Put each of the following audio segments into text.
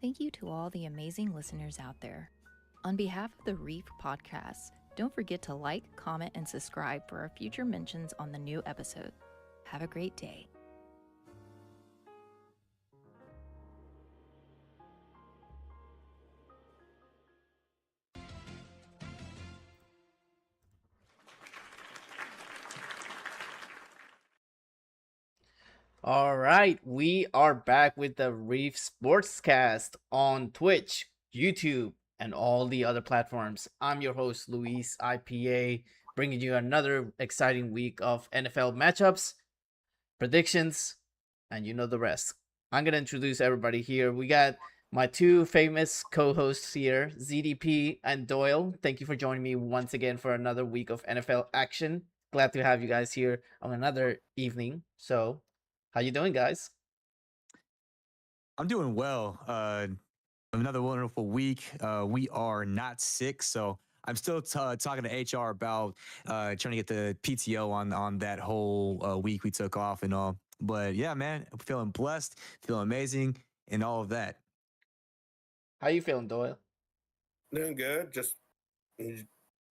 thank you to all the amazing listeners out there. On behalf of the Reef podcast, don't forget to like, comment, and subscribe for our future mentions on the new episode. Have a great day. All right, we are back with the Reef SportsCast on Twitch, YouTube, and all the other platforms. I'm your host, Luis IPA, bringing you another exciting week of NFL matchups, predictions, and you know the rest. I'm going to introduce everybody here. We got my two famous co-hosts here, ZDP and Doyle. Thank you for joining me once again for another week of NFL action. Glad to have you guys here on another evening. So, how you doing, guys? I'm doing well. Another wonderful week. We are not sick, so I'm still talking to HR about trying to get the PTO on that whole week we took off and all. But yeah, man, I'm feeling blessed, feeling amazing, and all of that. How you feeling, Doyle? Doing good. Just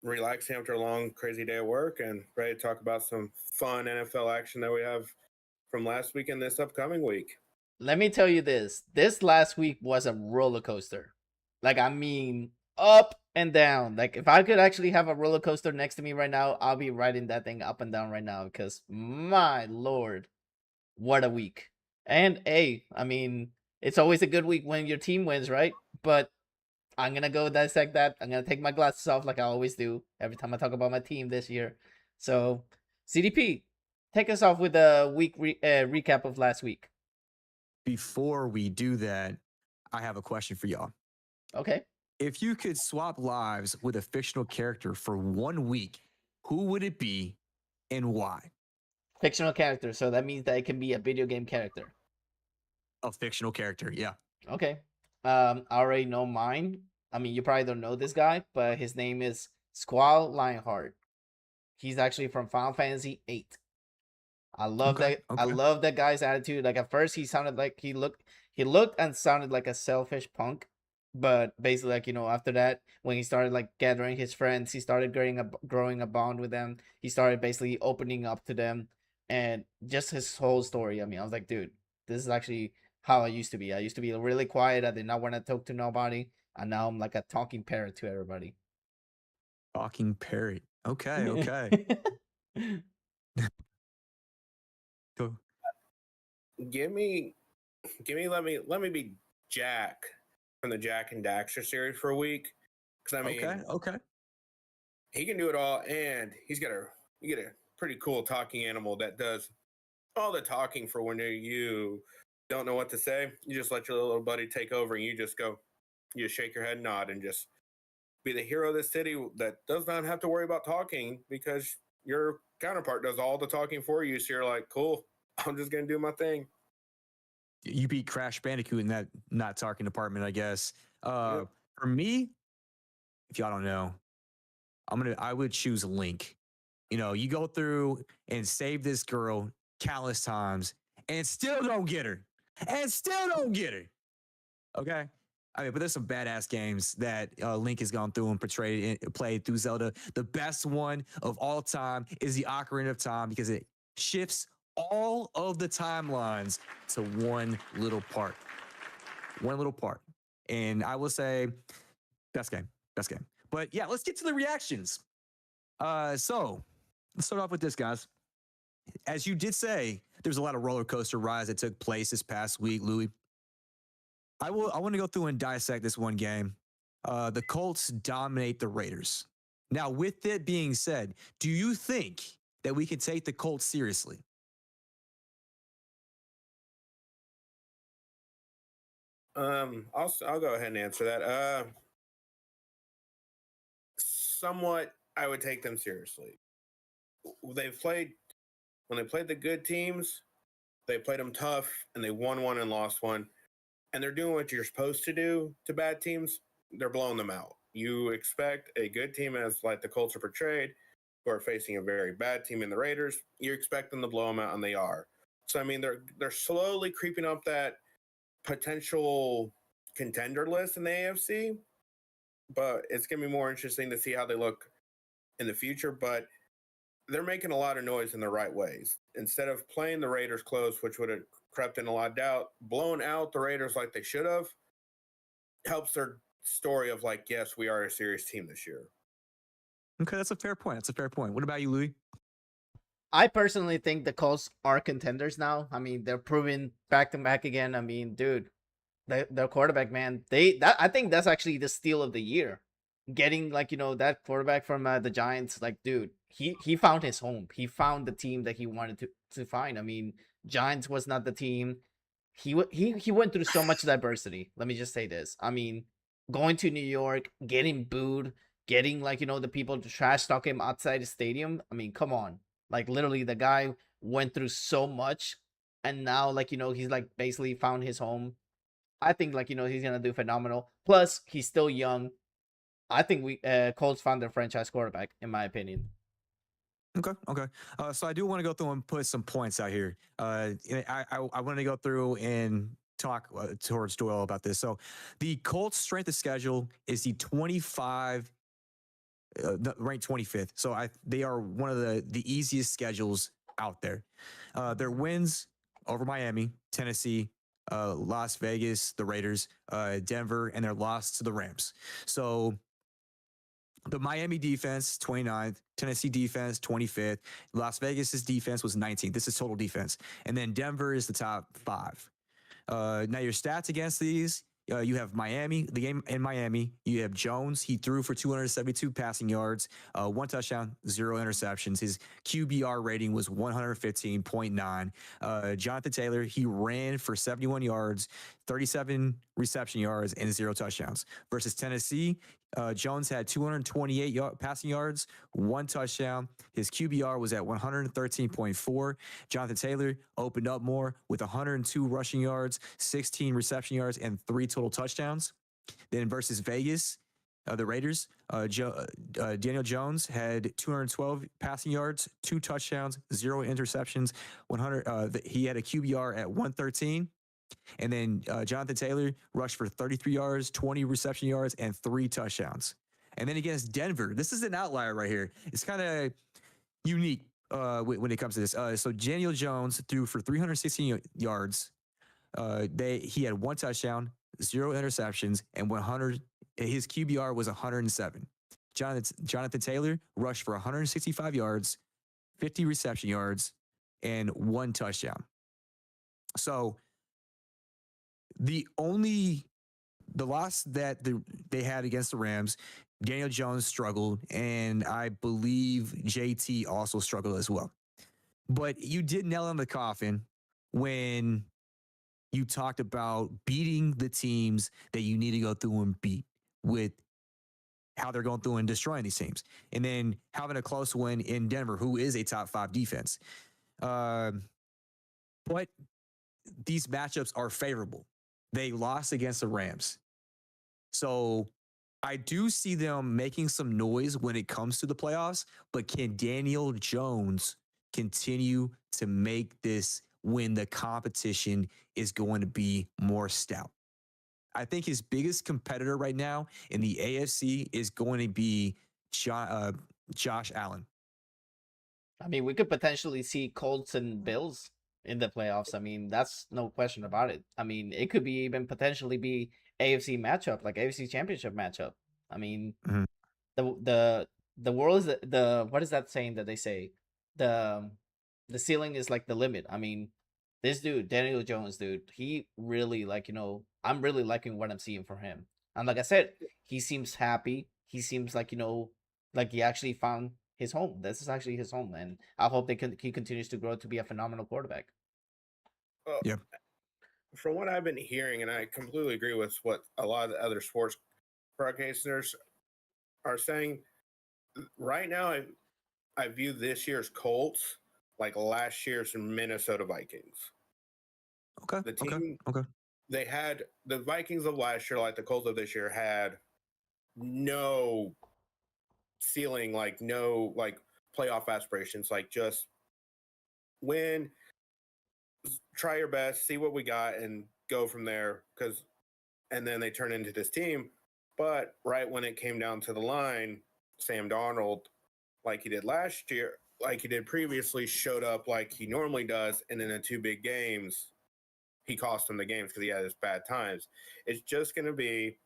relaxing after a long, crazy day at work and ready to talk about some fun NFL action that we have from last week and this upcoming week. Let me tell you this. This last week was a roller coaster. Like, I mean, up and down. Like, if I could actually have a roller coaster next to me right now, I'll be riding that thing up and down right now because, my Lord, what a week. And, hey, I mean, it's always a good week when your team wins, right? But I'm going to go dissect that. I'm going to take my glasses off like I always do every time I talk about my team this year. So, CDP, take us off with a week recap of last week. Before we do that, I have a question for y'all. Okay. If you could swap lives with a fictional character for 1 week, who would it be and why? Fictional character, so that means that it can be a video game character. A fictional character, yeah. Okay. I already know mine. I mean, you probably don't know this guy, but his name is Squall Lionheart. He's actually from Final Fantasy VIII. I love that. I love that guy's attitude. Like, at first, he sounded like he looked and sounded like a selfish punk, but basically, like, after that, when he started like gathering his friends, he started growing a bond with them. He started basically opening up to them, and just his whole story. I mean, I was like, dude, this is actually how I used to be. I used to be really quiet. I did not want to talk to nobody, and now I'm like a talking parrot to everybody. Talking parrot. Okay. Go. Let me be Jack from the Jack and Daxter series for a week. Because I mean, okay. He can do it all, and you get a pretty cool talking animal that does all the talking for when you don't know what to say. You just let your little buddy take over, and you just shake your head and nod, and just be the hero of the city that does not have to worry about talking because your counterpart does all the talking for you. So you're like, cool, I'm just going to do my thing. You beat Crash Bandicoot in that not talking department, I guess. For me, if y'all don't know, I would choose Link. You go through and save this girl countless times and still don't get her. Okay? I mean, but there's some badass games that Link has gone through and played through Zelda. The best one of all time is the Ocarina of Time because it shifts all of the timelines to one little part. And I will say, best game. But yeah, let's get to the reactions. So let's start off with this, guys. As you did say, there's a lot of roller coaster rides that took place this past week, Louis. I want to go through and dissect this one game. The Colts dominate the Raiders. Now, with it being said, do you think that we can take the Colts seriously? I'll go ahead and answer that. Somewhat, I would take them seriously. When they played the good teams, they played them tough, and they won one and lost one. And they're doing what you're supposed to do to bad teams. They're blowing them out. You expect a good team, as like the Colts are portrayed, who are facing a very bad team in the Raiders. You expect them to blow them out, and they are. So I mean, they're slowly creeping up that potential contender list in the AFC, but it's going to be more interesting to see how they look in the future. But they're making a lot of noise in the right ways. Instead of playing the Raiders close, which would have crept in a lot of doubt, blown out the Raiders like they should have, helps their story of like, yes, we are a serious team this year. Okay, that's a fair point. What about you, Louis? I personally think the Colts are contenders now. I mean, they're proving back to back again. I mean, dude, their quarterback, man, I think that's actually the steal of the year. Getting like, that quarterback from the Giants, like, dude, he found his home. He found the team that he wanted to find. I mean, Giants was not the team. He went through so much diversity. Let me just say this. I mean, going to New York, getting booed, getting like, the people to trash talk him outside the stadium. I mean, come on. Like, literally, the guy went through so much, and now, like, he's like basically found his home. I think, like, he's gonna do phenomenal. Plus, he's still young. I think Colts found their franchise quarterback, in my opinion. Okay. So I do want to go through and put some points out here. I want to go through and talk towards Doyle about this. So the Colts' strength of schedule is the 25. Ranked 25th. So they are one of the easiest schedules out there. Their wins over Miami, Tennessee, Las Vegas, the Raiders, Denver, and their loss to the Rams. So the Miami defense, 29th, Tennessee defense, 25th, Las Vegas's defense was 19th. This is total defense. And then Denver is the top 5. Now your stats against these, you have Miami, the game in Miami. You have Jones. He threw for 272 passing yards, 1 touchdown, 0 interceptions. His QBR rating was 115.9. Jonathan Taylor, he ran for 71 yards, 37 reception yards, and 0 touchdowns. Versus Tennessee, Jones had 228 passing yards, 1 touchdown. His QBR was at 113.4. Jonathan Taylor opened up more with 102 rushing yards, 16 reception yards, and 3 total touchdowns. Then versus Vegas, the Raiders, Daniel Jones had 212 passing yards, 2 touchdowns, 0 interceptions. He had a QBR at 113. And then Jonathan Taylor rushed for 33 yards, 20 reception yards, and 3 touchdowns. And then against Denver, this is an outlier right here. It's kind of unique when it comes to this. So Daniel Jones threw for 316 yards. He had 1 touchdown, 0 interceptions, and 100. His QBR was 107. Jonathan Taylor rushed for 165 yards, 50 reception yards, and 1 touchdown. So the loss that they had against the Rams, Daniel Jones struggled, and I believe JT also struggled as well. But you did nail on the coffin when you talked about beating the teams that you need to go through and beat with how they're going through and destroying these teams. And then having a close win in Denver, who is a top 5 defense. But these matchups are favorable. They lost against the Rams. So I do see them making some noise when it comes to the playoffs, but can Daniel Jones continue to make this when the competition is going to be more stout? I think his biggest competitor right now in the AFC is going to be Josh Allen. I mean, we could potentially see Colts and Bills in the playoffs. I mean, that's no question about it. I mean, it could be even potentially be AFC matchup, like AFC championship matchup. I mean, the world is the what is that saying that they say? The ceiling is like the limit. I mean, this dude, Daniel Jones, dude, he really I'm really liking what I'm seeing from him. And like I said, he seems happy. He seems like like he actually found his home. This is actually his home, and I hope he continues to grow to be a phenomenal quarterback. Yeah. From what I've been hearing, and I completely agree with what a lot of the other sports broadcasters are saying, right now I view this year's Colts like last year's Minnesota Vikings. Okay. The team, they had the Vikings of last year, like the Colts of this year, had no ceiling, like no playoff aspirations, like just try your best, see what we got, and go from there. Because and then they turn into this team. But right when it came down to the line, Sam Darnold, like he did last year, like he did previously, showed up like he normally does, and in the 2 big games, he cost them the games because he had his bad times. It's just going to be,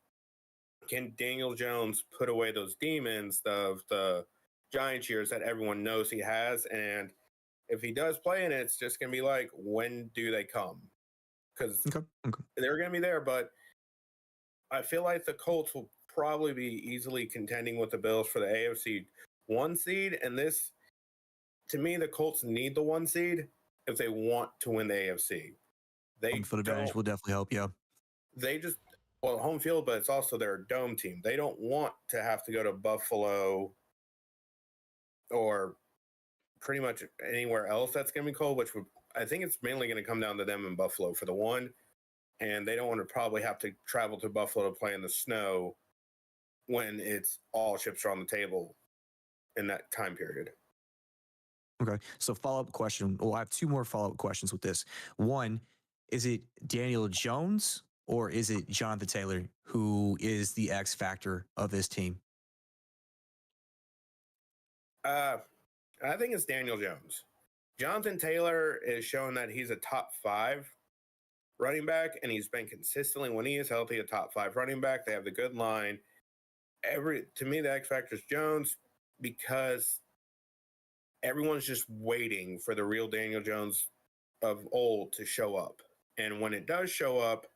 can Daniel Jones put away those demons of the Giants years that everyone knows he has? And if he does play in it, it's just going to be like, when do they come? Because they're going to be there, but I feel like the Colts will probably be easily contending with the Bills for the AFC 1 seed. And this, to me, the Colts need the 1 seed if they want to win the AFC. Home field advantage will definitely help, yeah. They just, well, home field, but it's also their dome team. They don't want to have to go to Buffalo or pretty much anywhere else that's going to be cold, which would, I think it's mainly going to come down to them in Buffalo for the 1. And they don't want to probably have to travel to Buffalo to play in the snow when it's all chips are on the table in that time period. Okay. So follow-up question. Well, I have 2 more follow-up questions with this. One, is it Daniel Jones or is it Jonathan Taylor who is the X factor of this team? I think it's Daniel Jones. Jonathan Taylor is showing that he's a top 5 running back, and he's been consistently, when he is healthy, a top 5 running back. They have the good line. To me, the X factor is Jones, because everyone's just waiting for the real Daniel Jones of old to show up. And when it does show up,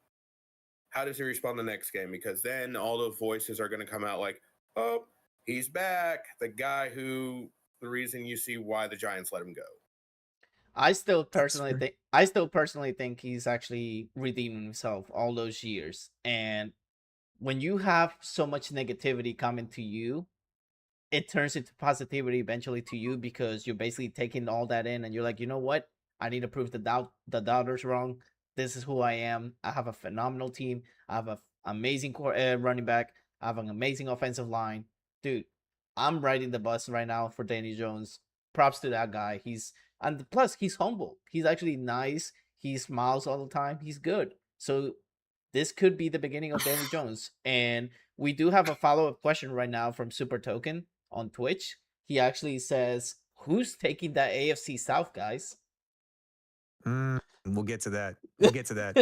how does he respond the next game? Because then all those voices are going to come out like, oh, he's back. The guy who, the reason you see why the Giants let him go. I still personally think he's actually redeeming himself all those years. And when you have so much negativity coming to you, it turns into positivity eventually to you, because you're basically taking all that in and you're like, you know what? I need to prove the doubters wrong. This is who I am. I have a phenomenal team. I have an amazing running back. I have an amazing offensive line. Dude, I'm riding the bus right now for Danny Jones. Props to that guy. And plus he's humble. He's actually nice. He smiles all the time. He's good. So this could be the beginning of Danny Jones. And we do have a follow-up question right now from Super Token on Twitch. He actually says, who's taking that AFC South, guys? We'll get to that. We'll get to that.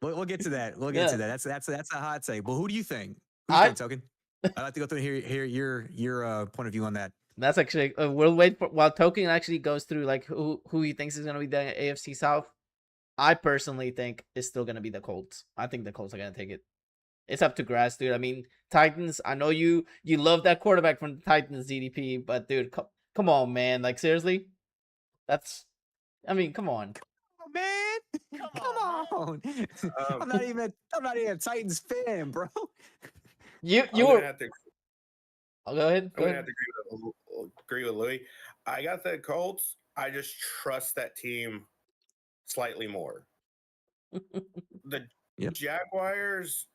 We'll get to that. We'll get to that. That's a hot take. But who do you think? Who do you think, Token? I'd like to go through and hear your point of view on that. That's actually we'll wait for while Token actually goes through like who he thinks is going to be the AFC South. I personally think it's still going to be the Colts. I think the Colts are going to take it. It's up to grass, dude. I mean, Titans, I know you love that quarterback from the Titans, ZDP, but dude, come on, man. Like, seriously? Come on. Oh, man. Come on. I'm not even a Titans fan, bro. You were. I'll go ahead. I'm going to have to agree with Louis. I got the Colts. I just trust that team slightly more. The Jaguars,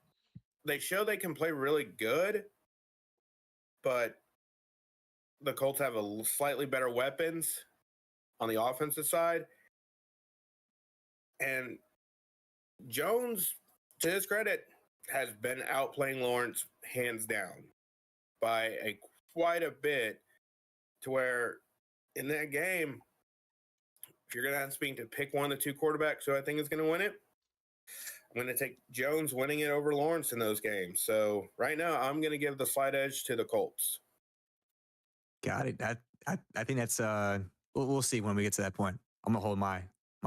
they show they can play really good, but the Colts have a slightly better weapons on the offensive side. And Jones, to his credit, has been outplaying Lawrence hands down by quite a bit, to where in that game, if you're going to have to pick one of the 2 quarterbacks who I think is going to win it, I'm going to take Jones winning it over Lawrence in those games. So right now, I'm going to give the slight edge to the Colts. Got it. I think that's we'll see when we get to that point. I'm gonna hold my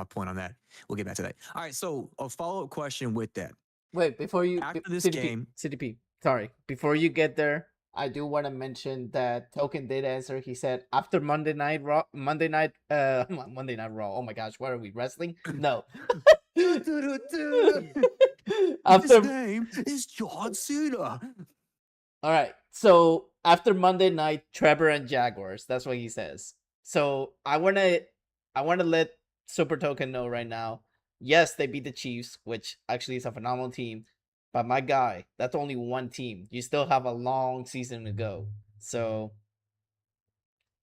point on that. We'll get back to that. All right. So a follow-up question with that. Wait, before you after this CDP, game, CDP. Sorry, before you get there, I do want to mention that Token did answer. He said after Monday Night Raw. Oh my gosh, what are we, wrestling? No. His name is John Cena. All right. So after Monday night, Trevor and Jaguars. That's what he says. So I wanna let Super Token know right now. Yes, they beat the Chiefs, which actually is a phenomenal team. But my guy, that's only one team. You still have a long season to go. So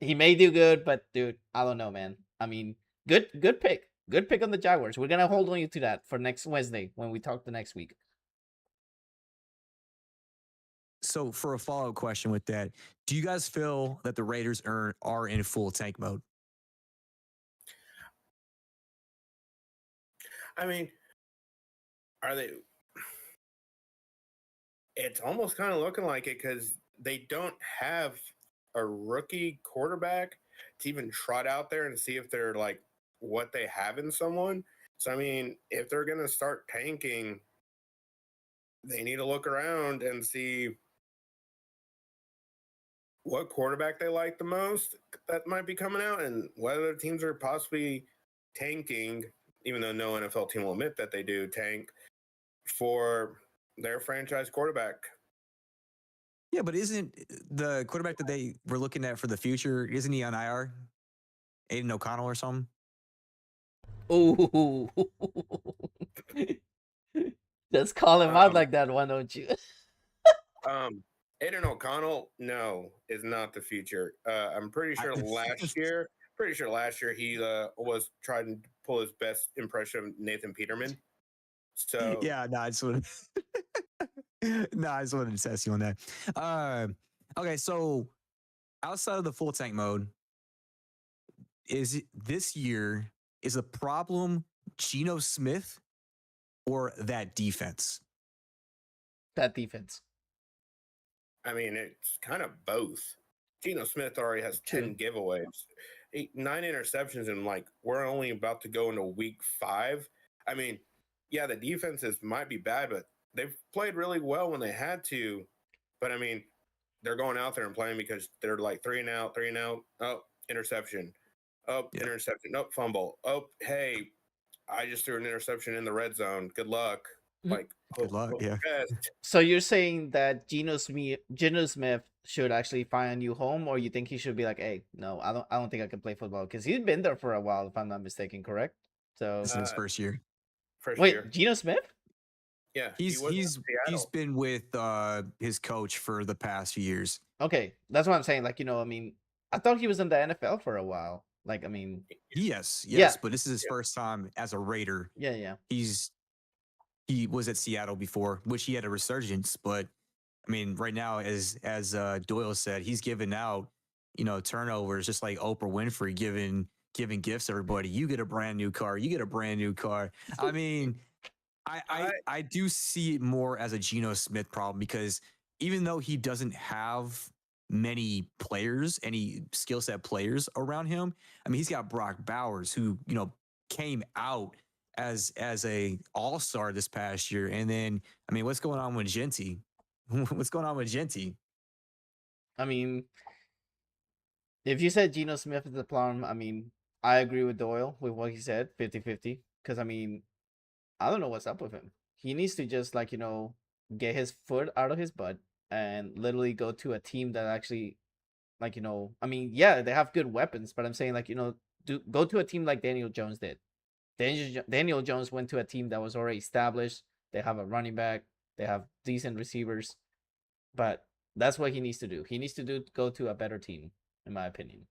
he may do good, but dude, I don't know, man. I mean, good pick. Good pick on the Jaguars. We're gonna hold on you to that for next Wednesday when we talk the next week. So for a follow-up question with that, do you guys feel that the Raiders are in full tank mode? I mean, are they? It's almost kind of looking like it because they don't have a rookie quarterback to even trot out there and see if they're like what they have in someone. So, I mean, if they're going to start tanking, they need to look around and see what quarterback they like the most that might be coming out and what other teams are possibly tanking, even though no NFL team will admit that they do tank for their franchise quarterback. Yeah, but isn't the quarterback that they were looking at for the future, isn't he on IR? Aiden O'Connell or something? Ooh. Just call him out like that, why don't you? Aiden O'Connell, no, is not the future. I'm pretty sure last year he was trying to pull his best impression of Nathan Peterman. So yeah, no, I just wanted to test you on that. Okay, so outside of the full tank mode, this year is a problem Geno Smith or that defense? That defense. I mean, it's kind of both. Geno Smith already has 10 giveaways, 9 interceptions, and like we're only about to go into week 5. I mean, yeah, the defenses might be bad, but they've played really well when they had to. But I mean, they're going out there and playing because they're like 3 and out. Oh, interception. Oh, interception. Oh, fumble. Oh, hey, I just threw an interception in the red zone. Good luck. Like, good luck. Yeah. So you're saying that Geno Smith should actually find a new home, or you think he should be like, hey, no, I don't think I can play football, because he's been there for a while, if I'm not mistaken, correct? So this is his first year. Wait, Geno Smith? Yeah, he's been with his coach for the past few years. Okay, that's what I'm saying. Like, I mean, I thought he was in the NFL for a while. Like, I mean, yes, but this is his first time as a Raider. Yeah. He was at Seattle before, which he had a resurgence. But I mean, right now, as Doyle said, he's giving out, turnovers, just like Oprah Winfrey giving gifts to everybody. You get a brand new car. You get a brand new car. I mean, I do see it more as a Geno Smith problem, because even though he doesn't have many players, any skill set players around him, I mean, he's got Brock Bowers, who, came out as a all-star this past year. And then, I mean, what's going on with Genty? I mean, if you said Geno Smith is the problem, I mean, I agree with Doyle with what he said, 50-50. Because, I mean, I don't know what's up with him. He needs to just, like, get his foot out of his butt and literally go to a team that actually, like, I mean, yeah, they have good weapons, but I'm saying, like, go to a team like Daniel Jones did. Daniel Jones went to a team that was already established. They have a running back. They have decent receivers. But that's what he needs to do. He needs to go to a better team, in my opinion.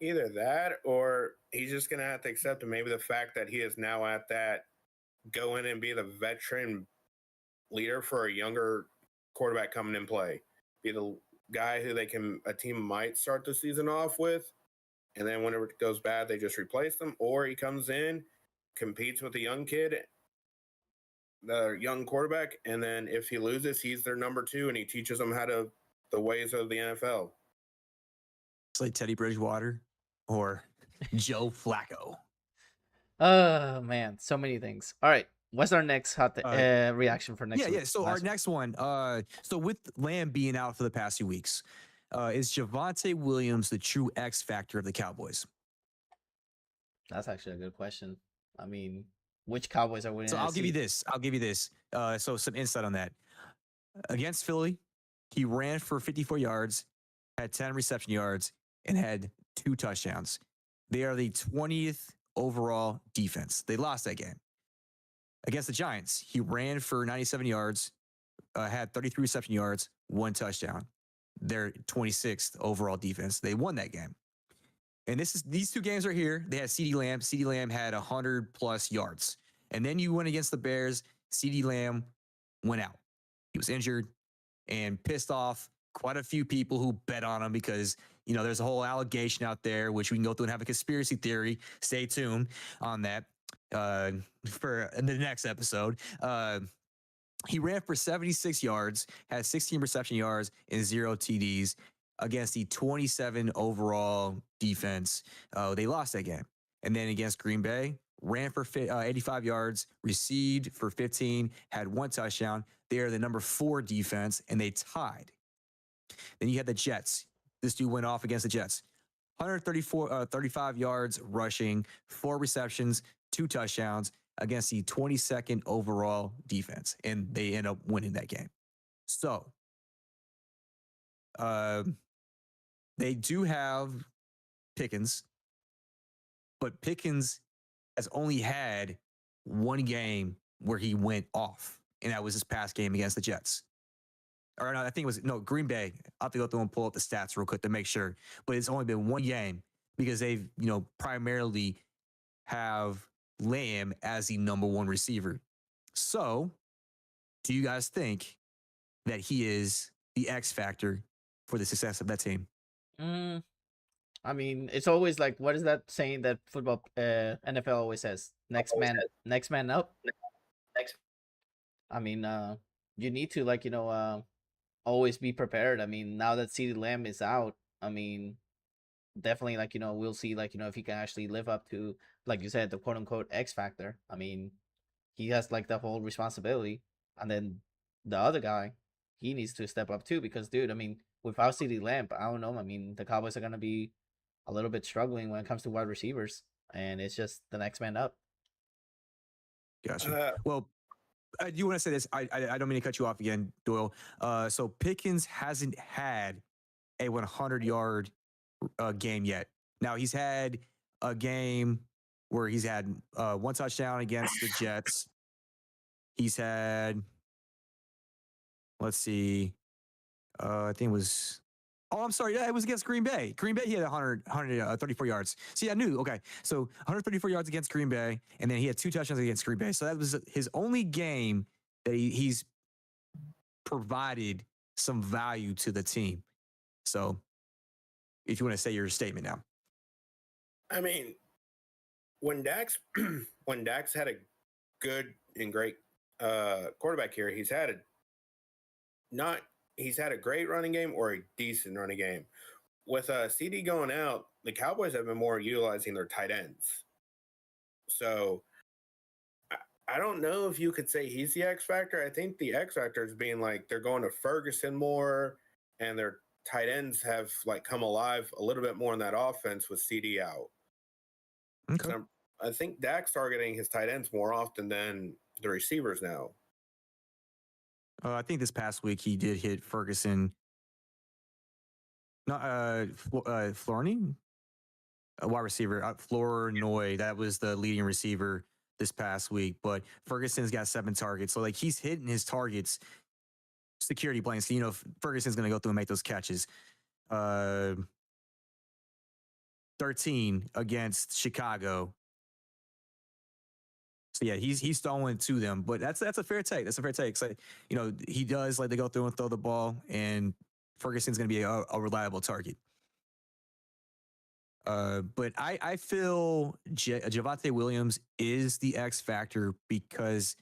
Either that, or he's just going to have to accept maybe the fact that he is now at that go in and be the veteran leader for a younger quarterback coming in play. Be the guy who a team might start the season off with. And then whenever it goes bad, they just replace them. Or he comes in, competes with a young kid, the young quarterback, and then if he loses, he's their number 2, and he teaches them the ways of the NFL. It's like Teddy Bridgewater or Joe Flacco. Oh, man, so many things. All right, what's our next reaction for next week? Yeah, so our next one, so with Lamb being out for the past few weeks, is Javonte Williams the true X factor of the Cowboys? That's actually a good question. I mean, which Cowboys are winning? So I'll give you this. So some insight on that. Against Philly, he ran for 54 yards, had 10 reception yards, and had 2 touchdowns. They are the 20th overall defense. They lost that game. Against the Giants, he ran for 97 yards, had 33 reception yards, 1 touchdown. They're 26th overall defense. They won that game. And these 2 games right here. They had CeeDee Lamb. CeeDee Lamb had 100+ yards. And then you went against the Bears. CeeDee Lamb went out. He was injured. and pissed off quite a few people who bet on him because, there's a whole allegation out there, which we can go through and have a conspiracy theory. Stay tuned on that for the next episode. He ran for 76 yards, had 16 reception yards, and 0 TDs against the 27 overall defense. They lost that game. And then against Green Bay, ran for 85 yards, received for 15, had 1 touchdown. They are the number 4 defense, and they tied. Then you had the Jets. This dude went off against the Jets. 35 yards rushing, 4 receptions, 2 touchdowns against the 22nd overall defense, and they end up winning that game. So, they do have Pickens, but Pickens has only had 1 game where he went off, and that was his past game against the Jets. Or no, I think it was Green Bay. I'll have to go through and pull up the stats real quick to make sure. But it's only been 1 game because they've, primarily have Lamb as the number 1 receiver. So, do you guys think that he is the X factor for the success of that team? I mean, it's always like, what is that saying that football, NFL always says? Next man up. I mean, you need to always be prepared. I mean, now that CeeDee Lamb is out, I mean, definitely we'll see if he can actually live up to, like you said, the quote unquote X factor. I mean, he has the whole responsibility, and then the other guy, he needs to step up too, because dude, I mean, without CeeDee Lamb, I don't know. I mean, the Cowboys are gonna be a little bit struggling when it comes to wide receivers, and it's just the next man up. Gotcha. Well, you want to say this? I don't mean to cut you off again, Doyle. So Pickens hasn't had a 100-yard game yet. Now he's had a game where he's had 1 touchdown against the Jets. He's had, let's see, I think it was. Oh, I'm sorry. Yeah, it was against Green Bay. Green Bay, he had 134 yards. See, I knew. Okay. So 134 yards against Green Bay, and then he had 2 touchdowns against Green Bay. So that was his only game that he's provided some value to the team. So if you want to say your statement now. I mean, when Dax had a good and great quarterback here, he's had a great running game or a decent running game. With CD going out, the Cowboys have been more utilizing their tight ends. So I don't know if you could say he's the X factor. I think the X factor is being they're going to Ferguson more, and their tight ends have come alive a little bit more in that offense with CD out. Okay. So I think Dak's targeting his tight ends more often than the receivers now. I think this past week he did hit Ferguson. Not Flournoy, a wide receiver. Flournoy, that was the leading receiver this past week. But Ferguson's got 7 targets, so he's hitting his targets. Security blanks. Ferguson's going to go through and make those catches. 13 against Chicago. So yeah, he's throwing to them, but that's a fair take. That's a fair take. So, he does like to go through and throw the ball, and Ferguson's going to be a reliable target. But I feel Javonte Williams is the X factor because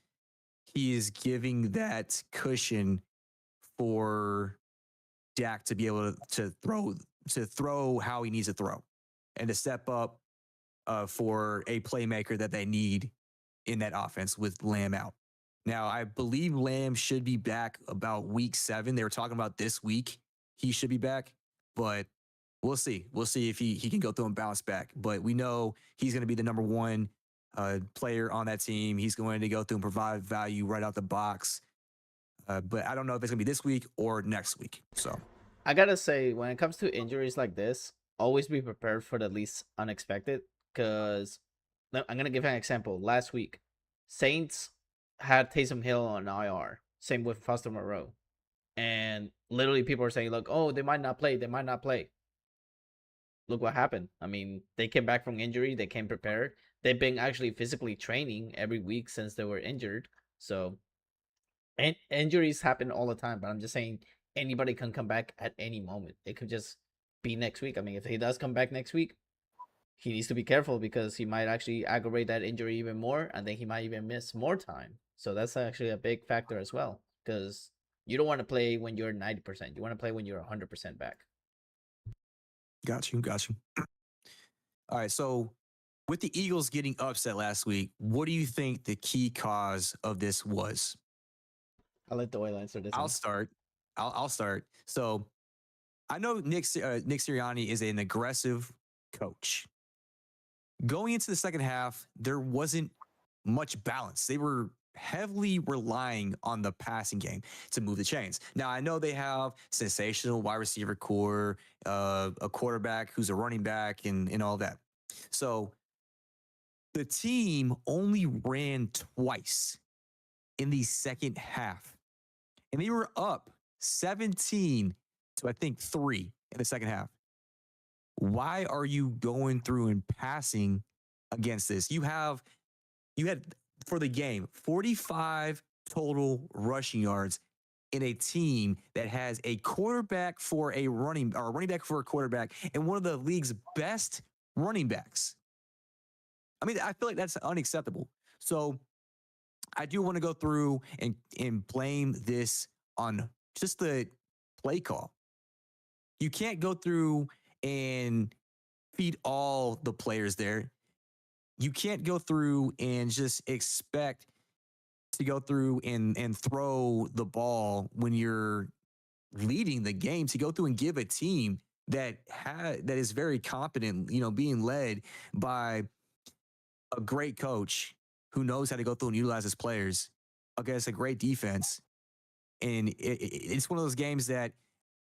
he is giving that cushion for Dak to be able to throw how he needs to throw, and to step up for a playmaker that they need in that offense with Lamb out. Now, I believe Lamb should be back about week 7. They were talking about this week. He should be back, but we'll see. We'll see if he can go through and bounce back. But we know he's going to be the number 1 player on that team. He's going to go through and provide value right out the box. But I don't know if it's going to be this week or next week. So I got to say, when it comes to injuries like this, always be prepared for the least unexpected, because I'm going to give an example. Last week, Saints had Taysom Hill on IR. Same with Foster Moreau. And literally people are saying, look, oh, they might not play. They might not play. Look what happened. I mean, they came back from injury. They came prepared. They've been actually physically training every week since they were injured. So, and injuries happen all the time. But I'm just saying, anybody can come back at any moment. It could just be next week. I mean, if he does come back next week, he needs to be careful because he might actually aggravate that injury even more, and then he might even miss more time. So that's actually a big factor as well, because you don't want to play when you're 90%. You want to play when you're 100% back. Got you. All right, so with the Eagles getting upset last week, what do you think the key cause of this was? I'll let Doyle answer this. I'll start. I'll start. So I know Nick Sirianni is an aggressive coach. Going into the second half, there wasn't much balance. They were heavily relying on the passing game to move the chains. Now, I know they have sensational wide receiver core, a quarterback who's a running back, and all that. So the team only ran twice in the second half, and they were up 17 to, I think, 3 in the second half. Why are you going through and passing against this? You had for the game 45 total rushing yards in a team that has a quarterback for a running back for a quarterback and one of the league's best running backs. I mean, I feel like that's unacceptable. So I do want to go through and blame this on just the play call. You can't go through and feed all the players there. You can't go through and just expect to go through and throw the ball when you're leading the game, to go through and give a team that is very competent, being led by a great coach who knows how to go through and utilize his players against a great defense. And it's one of those games that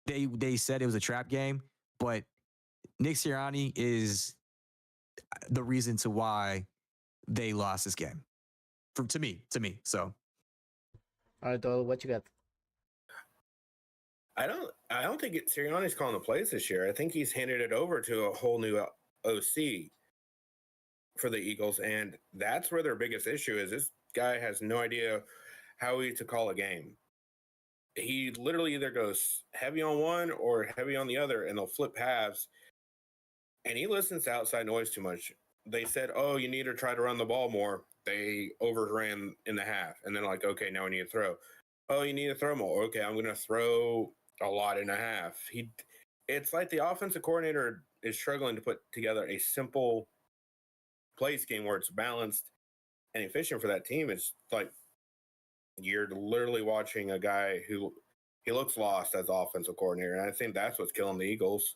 they said it was a trap game, but Nick Sirianni is the reason to why they lost this game. To me. So, all right, Doyle, what you got? I don't think Sirianni's calling the plays this year. I think he's handed it over to a whole new OC for the Eagles, and that's where their biggest issue is. This guy has no idea how to call a game. He literally either goes heavy on one or heavy on the other, and they'll flip halves. And he listens to outside noise too much. They said, oh, you need to try to run the ball more. They overran in the half. And then like, okay, now we need to throw. Oh, you need to throw more. Okay, I'm going to throw a lot in a half. It's like the offensive coordinator is struggling to put together a simple play scheme where it's balanced and efficient for that team. It's like you're literally watching a guy who he looks lost as offensive coordinator. And I think that's what's killing the Eagles.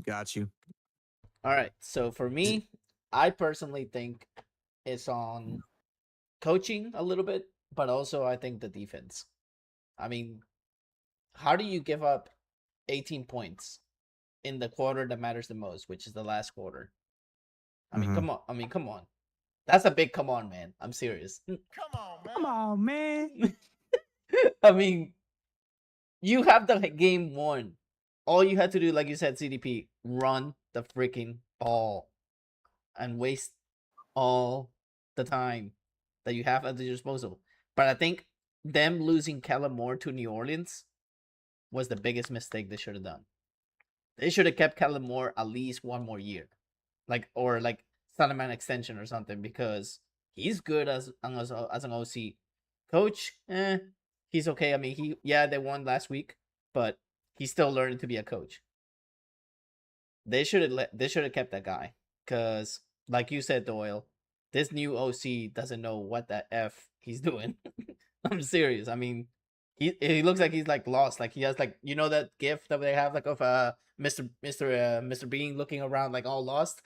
got you. All right. So for me, I personally think it's on coaching a little bit, but also I think the defense. I mean, how do you give up 18 points in the quarter that matters the most, which is the last quarter? I mean, come on. That's a big come on, man. I'm serious. Come on, man. I mean, you have the game won. All you had to do, like you said, CDP, run the freaking ball and waste all the time that you have at your disposal. But I think them losing Kellen Moore to New Orleans was the biggest mistake they should have done. They should have kept Kellen Moore at least one more year. Or sign him an extension or something, because he's good as an OC. Coach, he's okay. I mean, they won last week, but he's still learning to be a coach. They should have kept that guy, because like you said, Doyle, this new OC doesn't know what the F he's doing. I'm serious. I mean, he looks like he's lost. Like he has that gif that they have of Mr. Bean looking around all lost.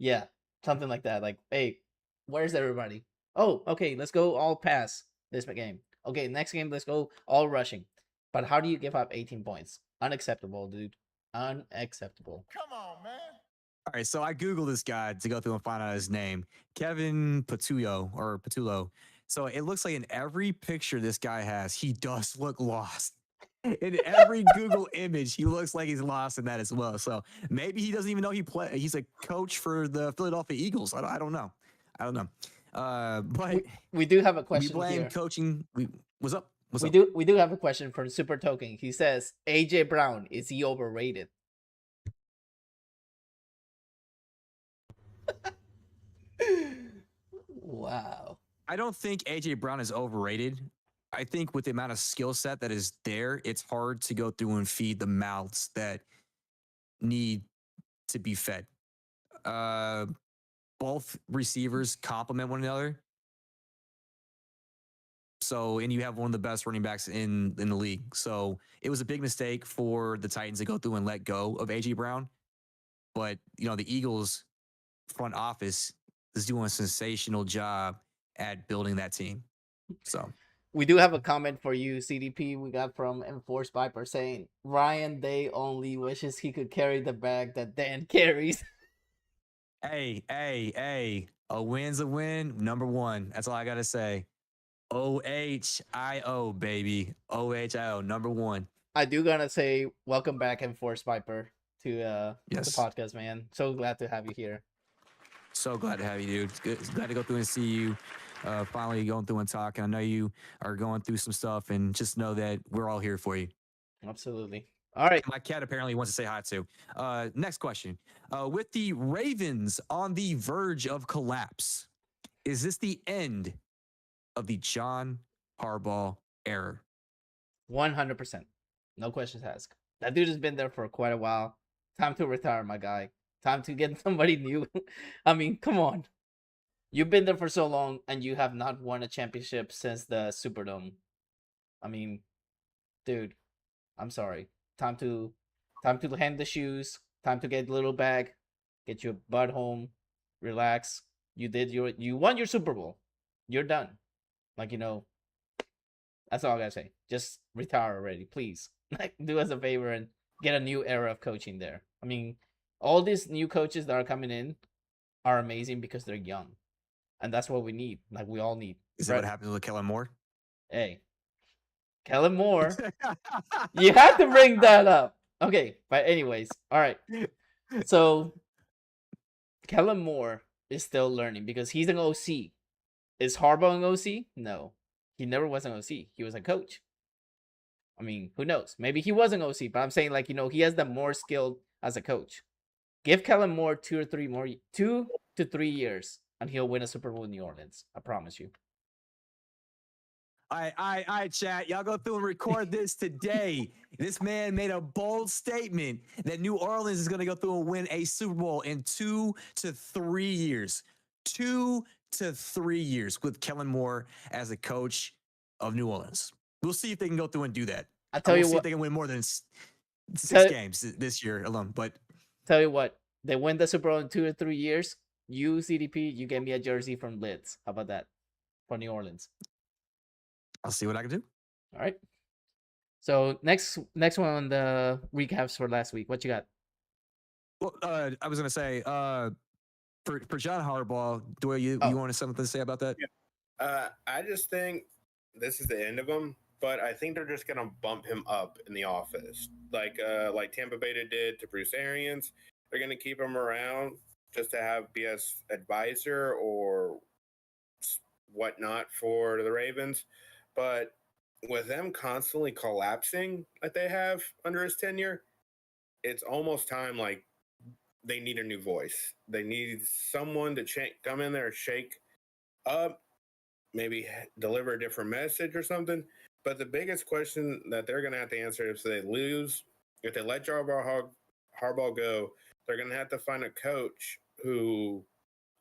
Yeah, something like that. Like, hey, where's everybody? Oh, okay, let's go all pass this game. Okay, next game, let's go all rushing. But how do you give up 18 points? Unacceptable, dude. Unacceptable. Come on, man. All right, so I Googled this guy to go through and find out his name. Kevin Patullo. So it looks like in every picture this guy has, he does look lost. In every Google image, he looks like he's lost in that as well. So maybe he doesn't even know he's a coach for the Philadelphia Eagles. I don't know. But we do have a question. We blame here. coaching. What's up? What's we up? we do have a question from Super Token. He says, AJ Brown, is he overrated? Wow. I don't think AJ Brown is overrated. I think with the amount of skill set that is there, it's hard to go through and feed the mouths that need to be fed. Both receivers complement one another. So, and you have one of the best running backs in the league. So it was a big mistake for the Titans to go through and let go of AJ Brown. But, you know, the Eagles front office is doing a sensational job at building that team. So we do have a comment for you, CDP. We got from Enforced Viper saying Ryan Day only wishes he could carry the bag that Dan carries. Hey, a win's a win. Number one. That's all I gotta say. OHIO, baby. OHIO, number one. I do gonna say welcome back, Enforced Viper, to the Yes. podcast, man. So glad to have you here. So glad to have you, dude. Glad to go through and see you. Finally going through and talking. I know you are going through some stuff, and just know that we're all here for you. Absolutely. All right. My cat apparently wants to say hi too. Next question. With the Ravens on the verge of collapse, is this the end of the John Harbaugh era? 100%. No questions asked. That dude has been there for quite a while. Time to retire, my guy. Time to get somebody new. I mean, come on. You've been there for so long, and you have not won a championship since the Superdome. I mean, dude, I'm sorry. Time to hand the shoes. Time to get a little bag. Get your butt home. Relax. You won your Super Bowl. You're done. Like, you know, that's all I gotta say. Just retire already, please. Like, do us a favor and get a new era of coaching there. I mean, all these new coaches that are coming in are amazing because they're young. And that's what we need. Like, we all need. Is that what happens with Kellen Moore? Hey, Kellen Moore. You had to bring that up. Okay, but anyways, all right. So, Kellen Moore is still learning because he's an OC. Is Harbaugh an OC? No. He never was an OC. He was a coach. I mean, who knows? Maybe he was an OC, but I'm saying, like, you know, he has the more skill as a coach. Give Kellen Moore 2 to 3 years, and he'll win a Super Bowl in New Orleans. I promise you. All right, chat. Y'all go through and record this today. This man made a bold statement that New Orleans is going to go through and win a Super Bowl in 2 to 3 years. 2 to 3 years with Kellen Moore as a coach of New Orleans. We'll see if they can go through and do that. I tell you see what, if they can win more than 6 games this year alone. But tell you what, they win the Super Bowl in 2 or 3 years. You, CDP, you get me a jersey from Lids. How about that? For New Orleans. I'll see what I can do. All right. So next one on the recaps for last week. What you got? Well, I was gonna say, for John Harbaugh, Doyle, you wanted something to say about that? Yeah. I just think this is the end of him, but I think they're just gonna bump him up in the office, like Tampa Bay did to Bruce Arians. They're gonna keep him around just to be as advisor or whatnot for the Ravens. But with them constantly collapsing like they have under his tenure, it's almost time like they need a new voice. They need someone to come in there, shake up, maybe deliver a different message or something. But the biggest question that they're going to have to answer if they lose, if they let Harbaugh go, they're going to have to find a coach who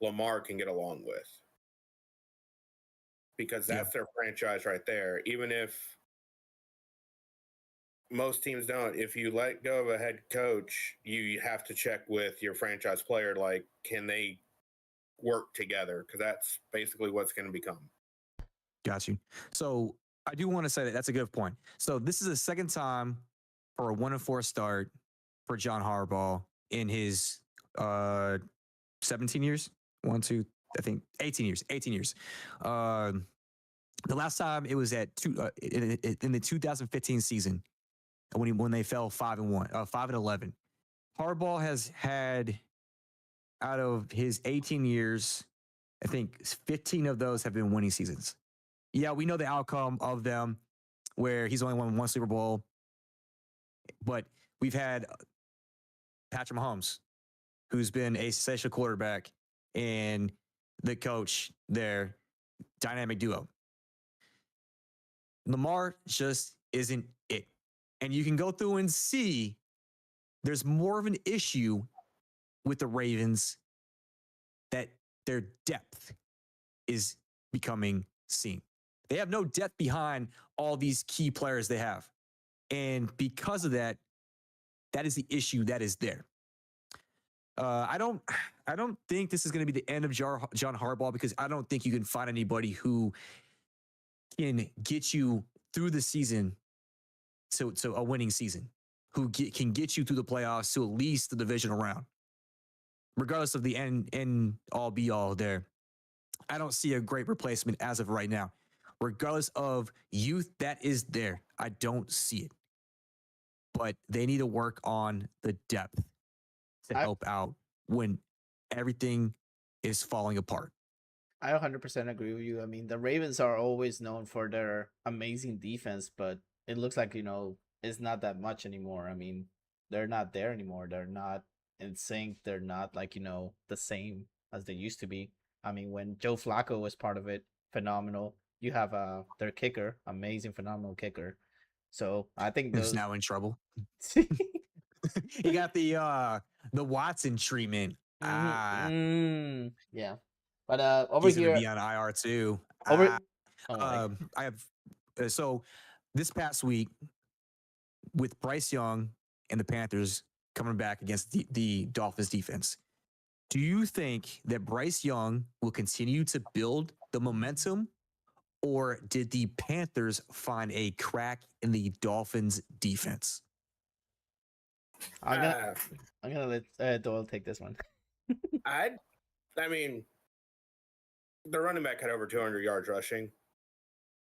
Lamar can get along with. Because that's their franchise right there. Even if most teams don't, if you let go of a head coach, you have to check with your franchise player, like, can they work together? Because that's basically what's going to become. Got you. So I do want to say that's a good point. So this is the second time for a 1-4 start for John Harbaugh in his 17 years. 18 years. 18 years. The last time it was at in the 2015 season when they fell 5-11. Harbaugh has had, out of his 18 years, I think 15 of those have been winning seasons. Yeah, we know the outcome of them. where he's only won one Super Bowl. But we've had Patrick Mahomes, who's been a sensational quarterback, and the coach there, dynamic duo. Lamar just isn't it. And you can go through and see there's more of an issue with the Ravens that their depth is becoming seen. They have no depth behind all these key players they have. And because of that, that is the issue that is there. I don't think this is going to be the end of John Harbaugh, because I don't think you can find anybody who can get you through the season to a winning season, who can get you through the playoffs to at least the divisional round. Regardless of the end all be all there, I don't see a great replacement as of right now. Regardless of youth that is there, I don't see it. But they need to work on the depth to help out when everything is falling apart. I 100% agree with you. I mean, the Ravens are always known for their amazing defense, but it looks like, it's not that much anymore. I mean, they're not there anymore. They're not in sync. They're not like, the same as they used to be. I mean, when Joe Flacco was part of it, phenomenal. You have their kicker, amazing, phenomenal kicker. So I think He's now in trouble. He got the Watson treatment. Yeah. But over he's here, gonna be on IR too. I have so this past week with Bryce Young and the Panthers coming back against the Dolphins defense. Do you think that Bryce Young will continue to build the momentum, or did the Panthers find a crack in the Dolphins defense? I'm gonna let Doyle take this one. I mean, the running back had over 200 yards rushing.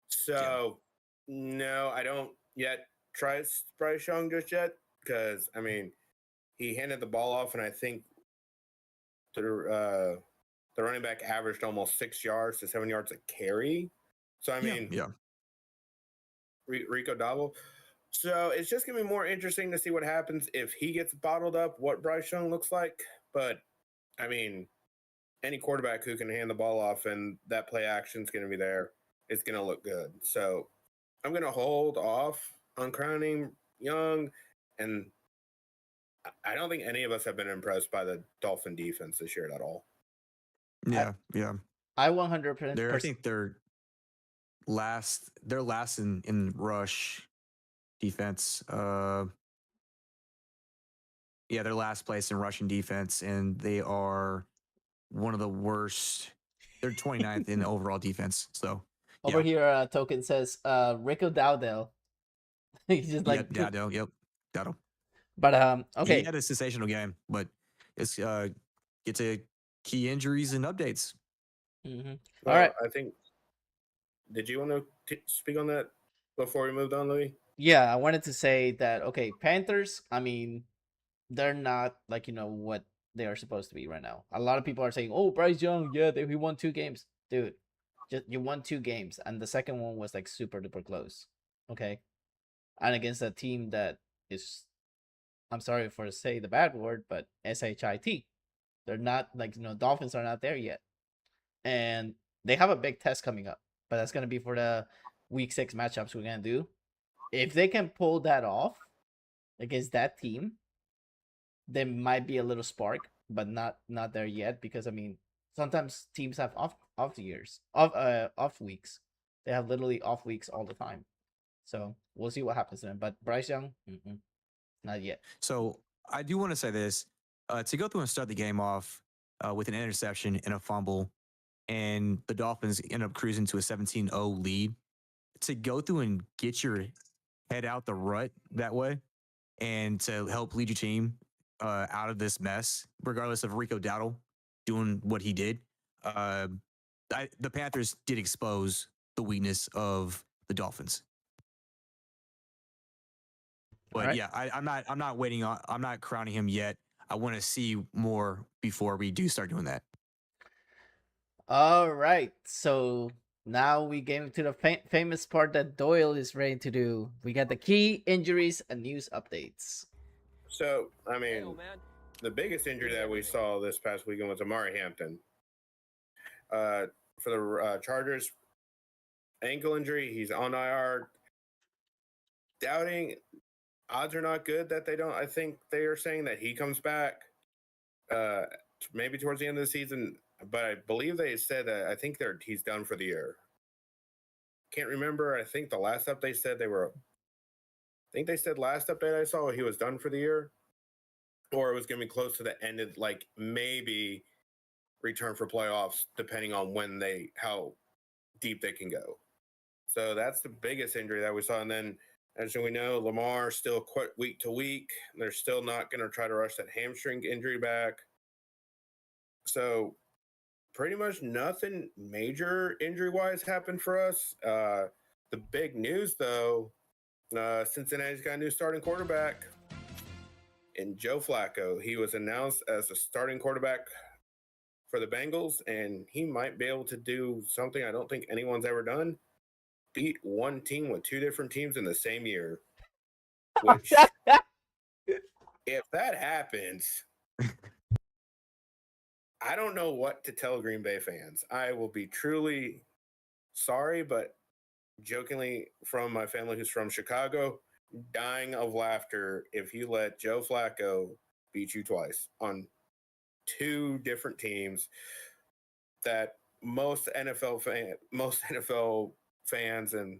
So, no, I don't yet trust Bryce Young just yet, because, I mean, he handed the ball off, and I think the running back averaged almost 6 yards to 7 yards a carry. So, I mean, Rico Dowdle. So, it's just going to be more interesting to see what happens if he gets bottled up, what Bryce Young looks like. But, I mean, any quarterback who can hand the ball off and that play action is going to be there, it's going to look good. So I'm going to hold off on crowning Young, and I don't think any of us have been impressed by the Dolphin defense this year at all. Yeah. I 100%. I think they're last. They're last in rush defense. They're last place in rushing defense, and they are one of the worst. They're 29th in overall defense. So over here, Token says Rico Dowdle. He's just like Dowdle. Yep, Dowdle. But okay, he had a sensational game, but it's get to key injuries and updates. Mm-hmm. Well, all right. I think. Did you want to speak on that before we moved on, Louis? Yeah, I wanted to say that. Okay, Panthers. I mean, they're not like what they are supposed to be right now. A lot of people are saying, "Oh, Bryce Young, he won 2 games, dude. Just you won 2 games, and the second one was like super duper close, okay, and against a team that is, I'm sorry for to say the bad word, but shit. They're not like Dolphins are not there yet, and they have a big test coming up, but that's gonna be for the week 6 matchups we're gonna do. If they can pull that off against that team, there might be a little spark, but not there yet, because I mean sometimes teams have off weeks. They have literally off weeks all the time. So we'll see what happens to them. But Bryce Young, not yet. So I do want to say this: to go through and start the game off with an interception and a fumble, and the Dolphins end up cruising to a 17-0 lead. To go through and get your head out the rut that way, and to help lead your team out of this mess, regardless of Rico Dowdle doing what he did. The Panthers did expose the weakness of the Dolphins. But right. yeah, I'm not waiting on. I'm not crowning him yet. I want to see more before we do start doing that. All right. So now we get into the famous part that Doyle is ready to do. We got the key injuries and news updates. So, I mean, the biggest injury that we saw this past weekend was Amari Hampton. For the Chargers, ankle injury. He's on IR. Doubting. Odds are not good that they don't. I think they are saying that he comes back maybe towards the end of the season. But I believe they said that I think he's done for the year. Can't remember. I think the last update said they were. I think they said last update I saw he was done for the year, or it was going to be close to the end of like maybe return for playoffs, depending on how deep they can go. So that's the biggest injury that we saw. And then, as we know, Lamar still quite week to week. They're still not going to try to rush that hamstring injury back. So pretty much nothing major injury-wise happened for us. The big news, though, Cincinnati's got a new starting quarterback in Joe Flacco. He was announced as a starting quarterback for the Bengals, and he might be able to do something I don't think anyone's ever done. Beat one team with two different teams in the same year. Which, if that happens, I don't know what to tell Green Bay fans. I will be truly sorry, but jokingly from my family who's from Chicago, dying of laughter if you let Joe Flacco beat you twice on two different teams that most NFL fans and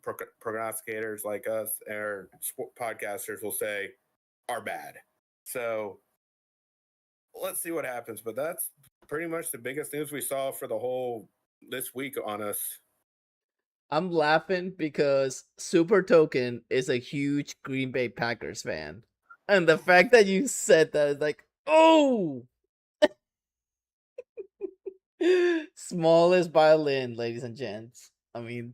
prognosticators like us or podcasters will say are bad. So let's see what happens. But that's pretty much the biggest news we saw for the whole this week on us. I'm laughing because Super Token is a huge Green Bay Packers fan. And the fact that you said that is like, oh! Smallest violin, ladies and gents. I mean,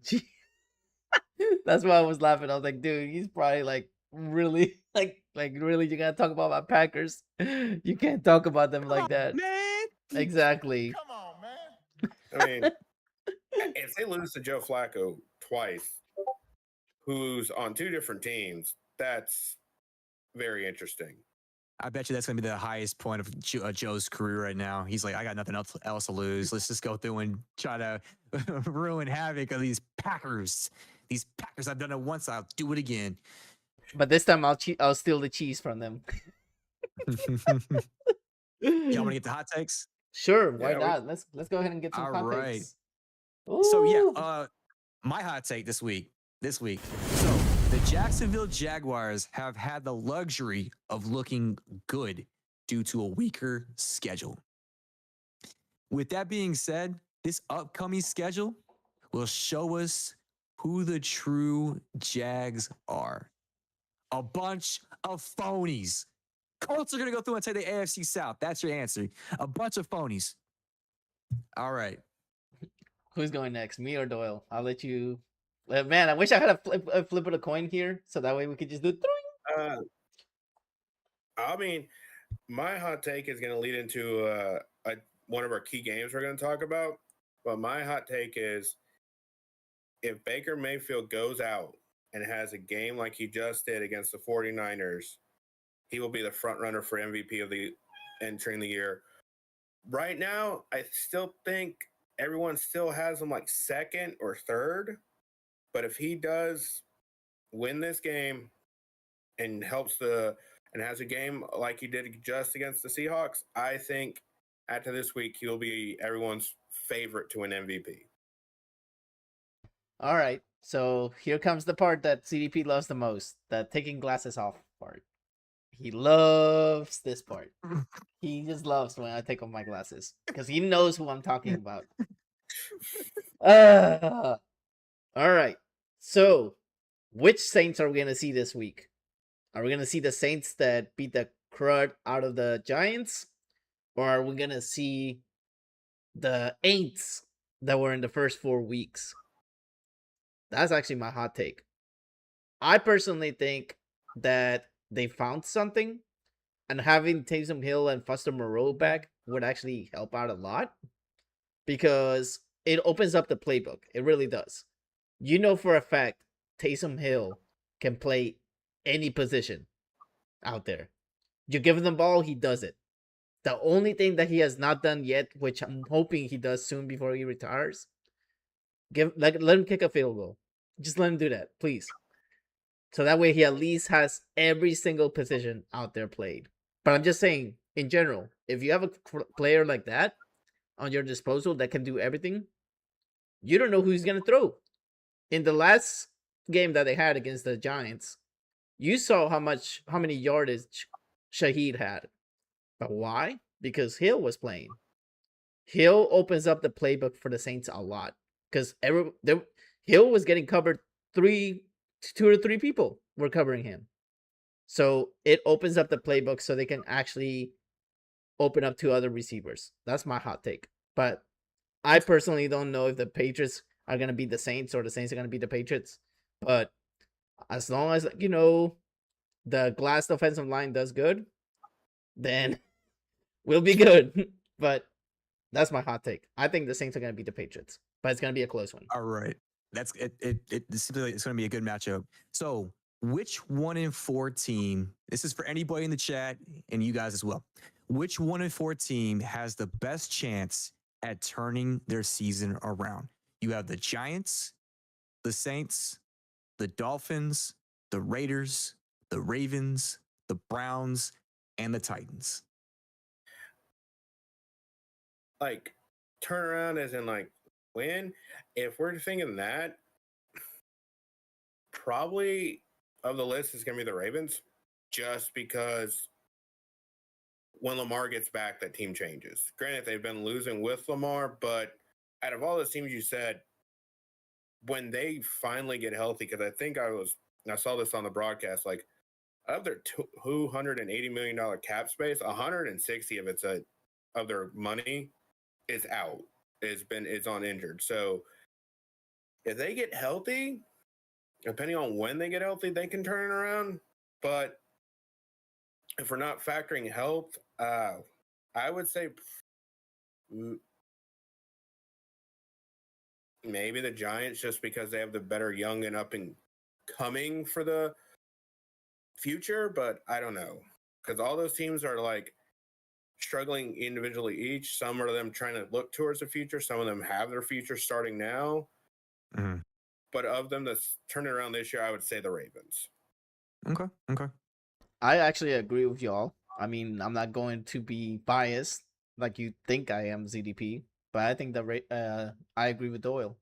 that's why I was laughing. I was like, dude, he's probably like really, like really, you gotta talk about my Packers. You can't talk about them like that. Man. Exactly. Come on, man. I mean, if they lose to Joe Flacco twice, who's on two different teams, that's very interesting. I bet you that's going to be the highest point of Joe's career right now. He's like, I got nothing else to lose. Let's just go through and try to ruin havoc of these Packers. These Packers, I've done it once. I'll do it again. But this time I'll steal the cheese from them. Y'all want to get the hot takes? Sure, why Yeah, not? Let's go ahead and get some All hot right. takes. So Ooh. yeah, my hot take this week. So the Jacksonville Jaguars have had the luxury of looking good due to a weaker schedule. With that being said, this upcoming schedule will show us who the true Jags are. A bunch of phonies. Colts are going to go through and take the AFC South. That's your answer. A bunch of phonies. All right. Who's going next, me or Doyle? I'll let you. Man, I wish I had a flip of a coin here, so that way we could just do. I mean, my hot take is going to lead into one of our key games we're going to talk about. But my hot take is if Baker Mayfield goes out and has a game like he just did against the 49ers, he will be the front runner for MVP of the entering the year. Right now, I still think everyone still has him like second or third. But if he does win this game and has a game like he did just against the Seahawks, I think after this week he'll be everyone's favorite to win MVP. All right, so here comes the part that CDP loves the most: the taking glasses off part. He loves this part. He just loves when I take off my glasses because he knows who I'm talking about. All right. So, which Saints are we going to see this week? Are we going to see the Saints that beat the crud out of the Giants? Or are we going to see the Aints that were in the first 4 weeks? That's actually my hot take. I personally think that they found something, and having Taysom Hill and Foster Moreau back would actually help out a lot. Because it opens up the playbook. It really does. You know for a fact Taysom Hill can play any position out there. You give him the ball, he does it. The only thing that he has not done yet, which I'm hoping he does soon before he retires, let him kick a field goal. Just let him do that, please. So that way he at least has every single position out there played. But I'm just saying, in general, if you have a player like that on your disposal that can do everything, you don't know who he's gonna throw. In the last game that they had against the Giants, you saw how many yardage Shaheed had. But why? Because Hill was playing. Hill opens up the playbook for the Saints a lot. Because Hill was getting covered 2 or 3 people were covering him. So it opens up the playbook so they can actually open up to other receivers. That's my hot take. But I personally don't know if the Patriots are going to beat the Saints or the Saints are going to beat the Patriots. But as long as, the glass offensive line does good, then we'll be good. But that's my hot take. I think the Saints are going to beat the Patriots, but it's going to be a close one. All right. That's it. It seems like it's going to be a good matchup. So, which 1-4 team? This is for anybody in the chat and you guys as well. Which 1-4 team has the best chance at turning their season around? You have the Giants, the Saints, the Dolphins, the Raiders, the Ravens, the Browns, and the Titans. Like, turn around as in, like, win. If we're thinking that, probably of the list is going to be the Ravens, just because when Lamar gets back, that team changes. Granted, they've been losing with Lamar, but out of all the teams you said, when they finally get healthy, because I saw this on the broadcast, like, of their $280 million cap space, 160 of it's of their money is out. It's on injured. So if they get healthy, depending on when they get healthy, they can turn it around. But if we're not factoring health, I would say maybe the Giants, just because they have the better young and up and coming for the future. But I don't know, because all those teams are like struggling individually each. Some of them trying to look towards the future. Some of them have their future starting now. Mm-hmm. But of them that's turning around this year, I would say the Ravens. Okay. I actually agree with y'all. I mean, I'm not going to be biased like you think I am, ZDP, but I think I agree with Doyle.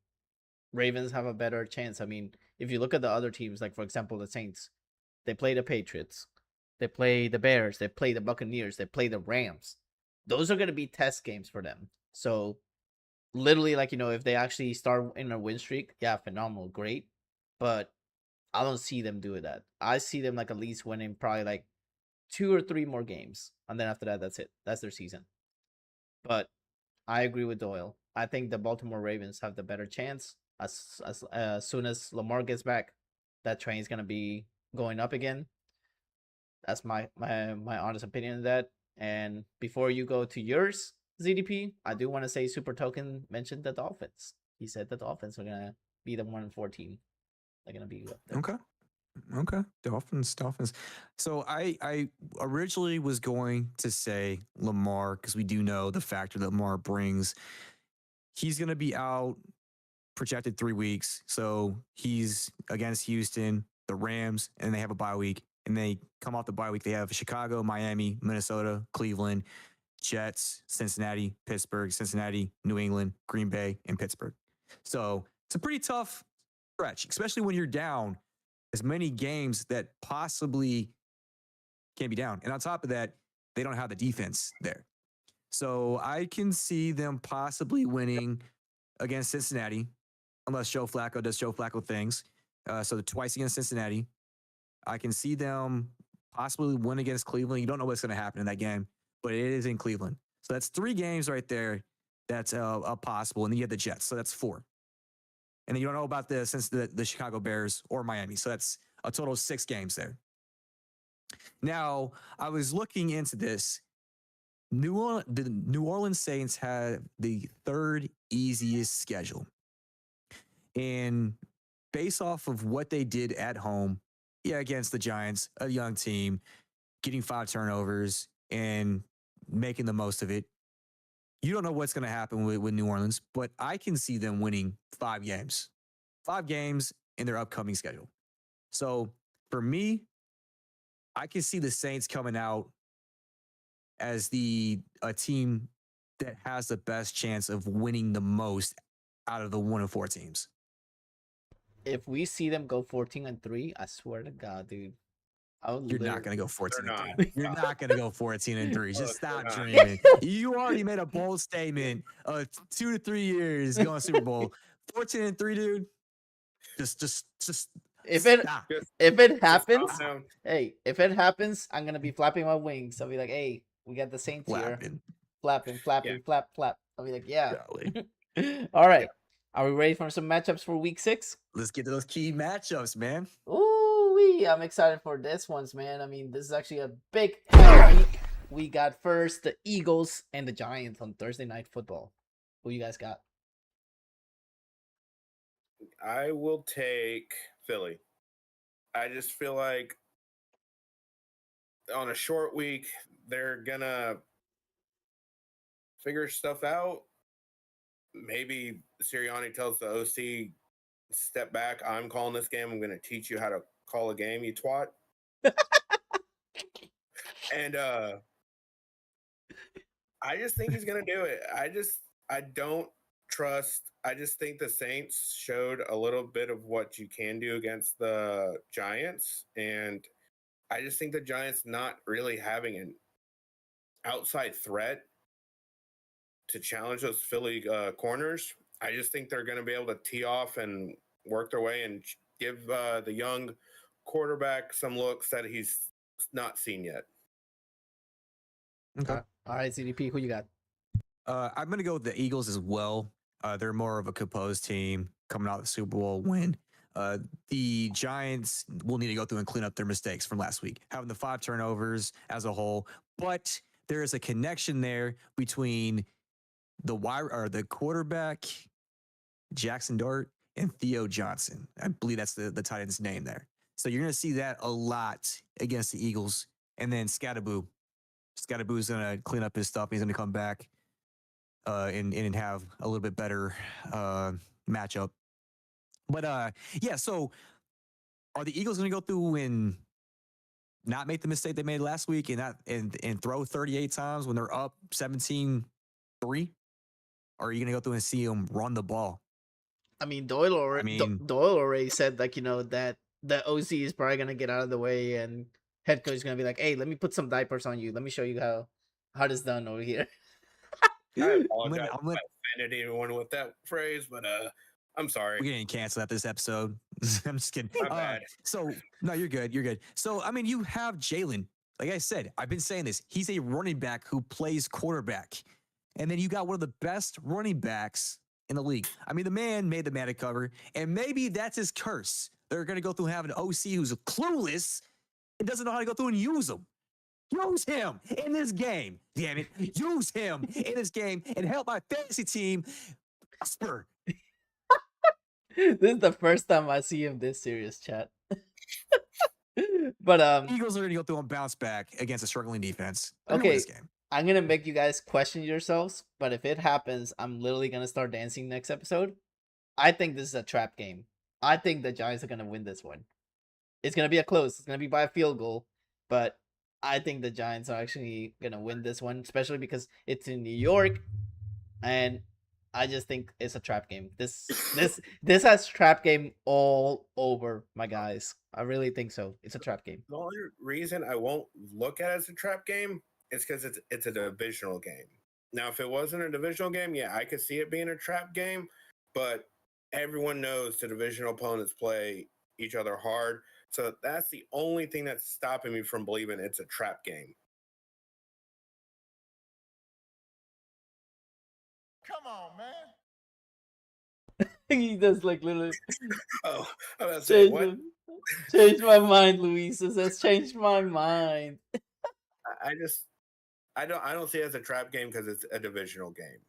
Ravens have a better chance. I mean, if you look at the other teams, like for example the Saints, they play the Patriots, they play the Bears, they play the Buccaneers, they play the Rams. Those are going to be test games for them. So literally, like, if they actually start in a win streak, yeah, phenomenal, great. But I don't see them doing that. I see them like at least winning probably like 2 or 3 more games, and then after that, that's it. That's their season. But I agree with Doyle. I think the Baltimore Ravens have the better chance. As soon as Lamar gets back, that train's gonna be going up again. That's my honest opinion of that. And before you go to yours, ZDP, I do want to say Super Token mentioned the Dolphins. He said the Dolphins are gonna be the 1-4 team. They're gonna be up there. Okay. Dolphins. So I originally was going to say Lamar, because we do know the factor that Lamar brings. He's going to be out projected 3 weeks. So he's against Houston, the Rams, and they have a bye week. And they come off the bye week. They have Chicago, Miami, Minnesota, Cleveland, Jets, Cincinnati, Pittsburgh, Cincinnati, New England, Green Bay, and Pittsburgh. So it's a pretty tough stretch, especially when you're down as many games that possibly can be down. And on top of that, they don't have the defense there. So I can see them possibly winning against Cincinnati, unless Joe Flacco does Joe Flacco things. So twice against Cincinnati. I can see them possibly win against Cleveland. You don't know what's going to happen in that game, but it is in Cleveland. So that's 3 games right there that's possible. And then you have the Jets. So that's 4. And then you don't know about the Chicago Bears or Miami. So that's a total of 6 games there. Now, I was looking into this. The New Orleans Saints had the third easiest schedule. And based off of what they did at home, against the Giants, a young team, getting 5 turnovers and making the most of it, you don't know what's going to happen with New Orleans, but I can see them winning 5 games. 5 games in their upcoming schedule. So for me, I can see the Saints coming out as a team that has the best chance of winning the most out of the 1-4 teams. If we see them go 14-3, I swear to God, dude, You're not going to go 14-3. not. You're not going to go 14-3. Just stop They're not. dreaming. You already made a bold statement. 2 to 3 years going to Super Bowl. 14-3, dude. Just If stop. it happens, Just calm down. hey, if it happens, I'm gonna be flapping my wings. I'll be like, hey, we got the Saints here. Flapping, flap. I'll be like, yeah. All right. Are we ready for some matchups for week 6? Let's get to those key matchups, man. Ooh, I'm excited for this ones, man. I mean, this is actually a big week. We got first the Eagles and the Giants on Thursday Night Football. Who you guys got? I will take Philly. I just feel like on a short week, they're going to figure stuff out. Maybe Sirianni tells the OC, step back. I'm calling this game. I'm going to teach you how to call a game, you twat. And I just think he's going to do it. I don't trust. I just think the Saints showed a little bit of what you can do against the Giants. And I just think the Giants not really having an outside threat to challenge those Philly corners. I just think they're going to be able to tee off and work their way and give the young quarterback some looks that he's not seen yet. Okay. All right, ZDP, who you got? I'm going to go with the Eagles as well. They're more of a composed team coming out of the Super Bowl win. The Giants will need to go through and clean up their mistakes from last week, having the 5 turnovers as a whole. But there is a connection there between the quarterback, Jackson Dart, and Theo Johnson. I believe that's the tight end's name there. So you're going to see that a lot against the Eagles. And then Scatterboo. Scatterboo's going to clean up his stuff. He's going to come back and have a little bit better matchup. But so are the Eagles going to go through and not make the mistake they made last week and throw 38 times when they're up 17-3? Or are you going to go through and see them run the ball? I mean, Doyle already said, like, that the OC is probably going to get out of the way and head coach is going to be like, hey, let me put some diapers on you. Let me show you how this done over here. I apologize if I offended anyone with that phrase, but I'm sorry. We're getting canceled after this episode. I'm just kidding. My bad. So, no, you're good. You're good. So, I mean, you have Jalen. Like I said, I've been saying this. He's a running back who plays quarterback. And then you got one of the best running backs in the league. I mean, the man made the Madden cover, and maybe that's his curse. They're going to go through and have an OC who's clueless and doesn't know how to go through and use them. Use him in this game. Damn it. Use him in this game and help my fantasy team prosper. This is the first time I see him this serious, chat. But Eagles are going to go through and bounce back against a struggling defense. Okay. This game. I'm going to make you guys question yourselves, but if it happens, I'm literally going to start dancing next episode. I think this is a trap game. I think the Giants are going to win this one. It's going to be a close. It's going to be by a field goal, but I think the Giants are actually going to win this one, especially because it's in New York, and I just think it's a trap game. This has trap game all over, my guys. I really think so. It's a trap game. The only reason I won't look at it as a trap game is because it's a divisional game. Now, if it wasn't a divisional game, yeah, I could see it being a trap game, but everyone knows the divisional opponents play each other hard. So that's the only thing that's stopping me from believing it's a trap game. Come on, man. He does like literally Oh, I was about to say, what? Change my mind, Luis. It says change my mind. I just I don't see it as a trap game because it's a divisional game.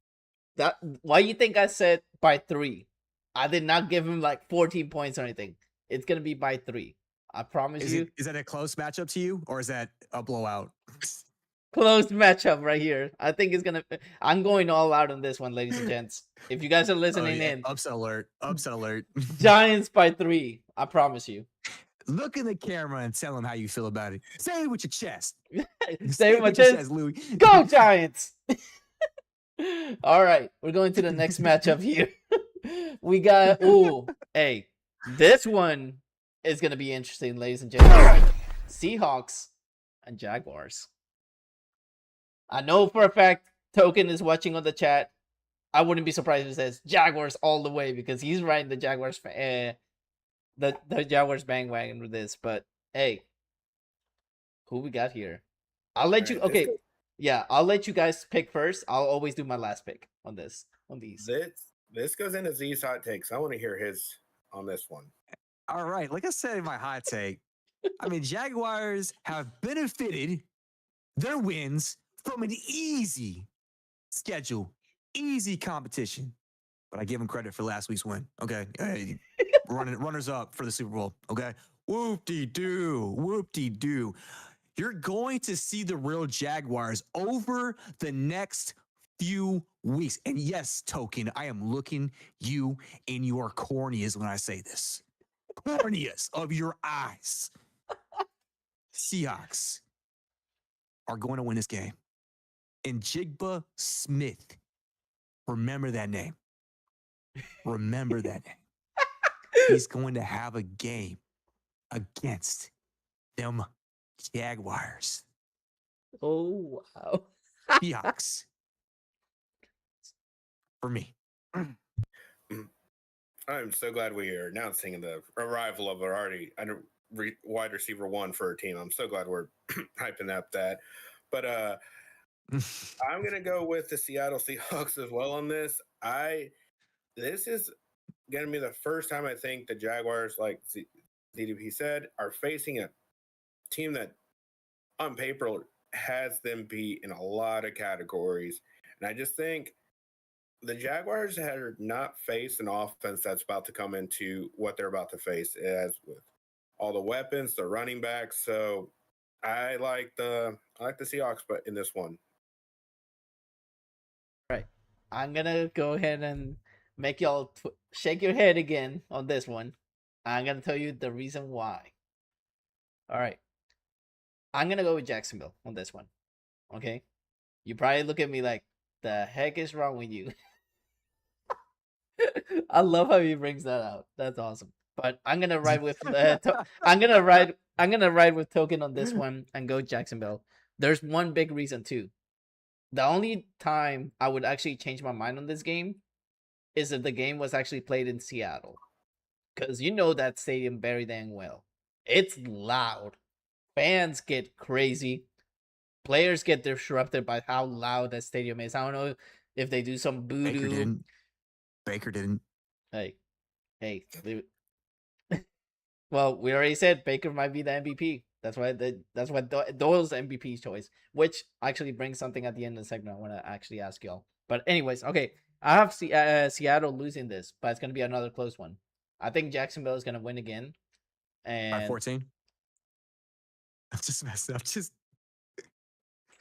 That why you think I said by 3? I did not give him like 14 points or anything. It's gonna be by 3. I promise you. Is that a close matchup to you, or is that a blowout? Close matchup right here. I think it's gonna. I'm going all out on this one, ladies and gents. If you guys are listening in, Upset alert! Upset alert! Giants by 3. I promise you. Look in the camera and tell them how you feel about it. Say it with your chest. Say it with your my chest. Louis. Go Giants! All right, we're going to the next matchup here. We got hey, this one is gonna be interesting, ladies and gentlemen. Seahawks and Jaguars. I know for a fact Token is watching on the chat. I wouldn't be surprised if it says Jaguars all the way because he's riding the Jaguars the Jaguars bandwagon with this. But hey, who we got here? I'll let you. Okay, yeah, I'll let you guys pick first. I'll always do my last pick on this. On these. This goes into Z's hot takes. I want to hear his on this one. All right, like I said in my hot take, I mean Jaguars have benefited their wins from an easy schedule, easy competition. But I give them credit for last week's win. Okay, hey, runners up for the Super Bowl. Okay, whoop-de-doo, whoop-de-doo. You're going to see the real Jaguars over the next few weeks. And yes, Token, I am looking you in your corneas when I say this. Corneas of your eyes. Seahawks are going to win this game. And Jigba Smith, remember that name. Remember that name. He's going to have a game against them Jaguars. Oh, wow. Seahawks. For me. I'm so glad we are announcing the arrival of our wide receiver 1 for our team. I'm so glad we're hyping up that. But I'm going to go with the Seattle Seahawks as well on this. This is going to be the first time I think the Jaguars, like ZDP said, are facing a team that on paper has them beat in a lot of categories. And I just think the Jaguars have not faced an offense that's about to come into what they're about to face as with all the weapons, the running backs. So I like the Seahawks, but in this one. Right. I'm gonna go ahead and make y'all shake your head again on this one. I'm gonna tell you the reason why. All right. I'm gonna go with Jacksonville on this one. Okay. You probably look at me like, the heck is wrong with you? I love how he brings that out. That's awesome. But I'm gonna ride with I'm gonna ride with Token on this one and go Jacksonville. There's one big reason too. The only time I would actually change my mind on this game is if the game was actually played in Seattle. Because you know that stadium very dang well. It's loud. Fans get crazy. Players get disrupted by how loud that stadium is. I don't know if they do some voodoo. Baker didn't. Hey. Leave it. Well, we already said Baker might be the MVP. That's why Doyle's the MVP choice, which actually brings something at the end of the segment I want to actually ask y'all. But anyways, okay, I have Seattle losing this, but it's going to be another close one. I think Jacksonville is going to win again. And by 14? I'm just messing up. Just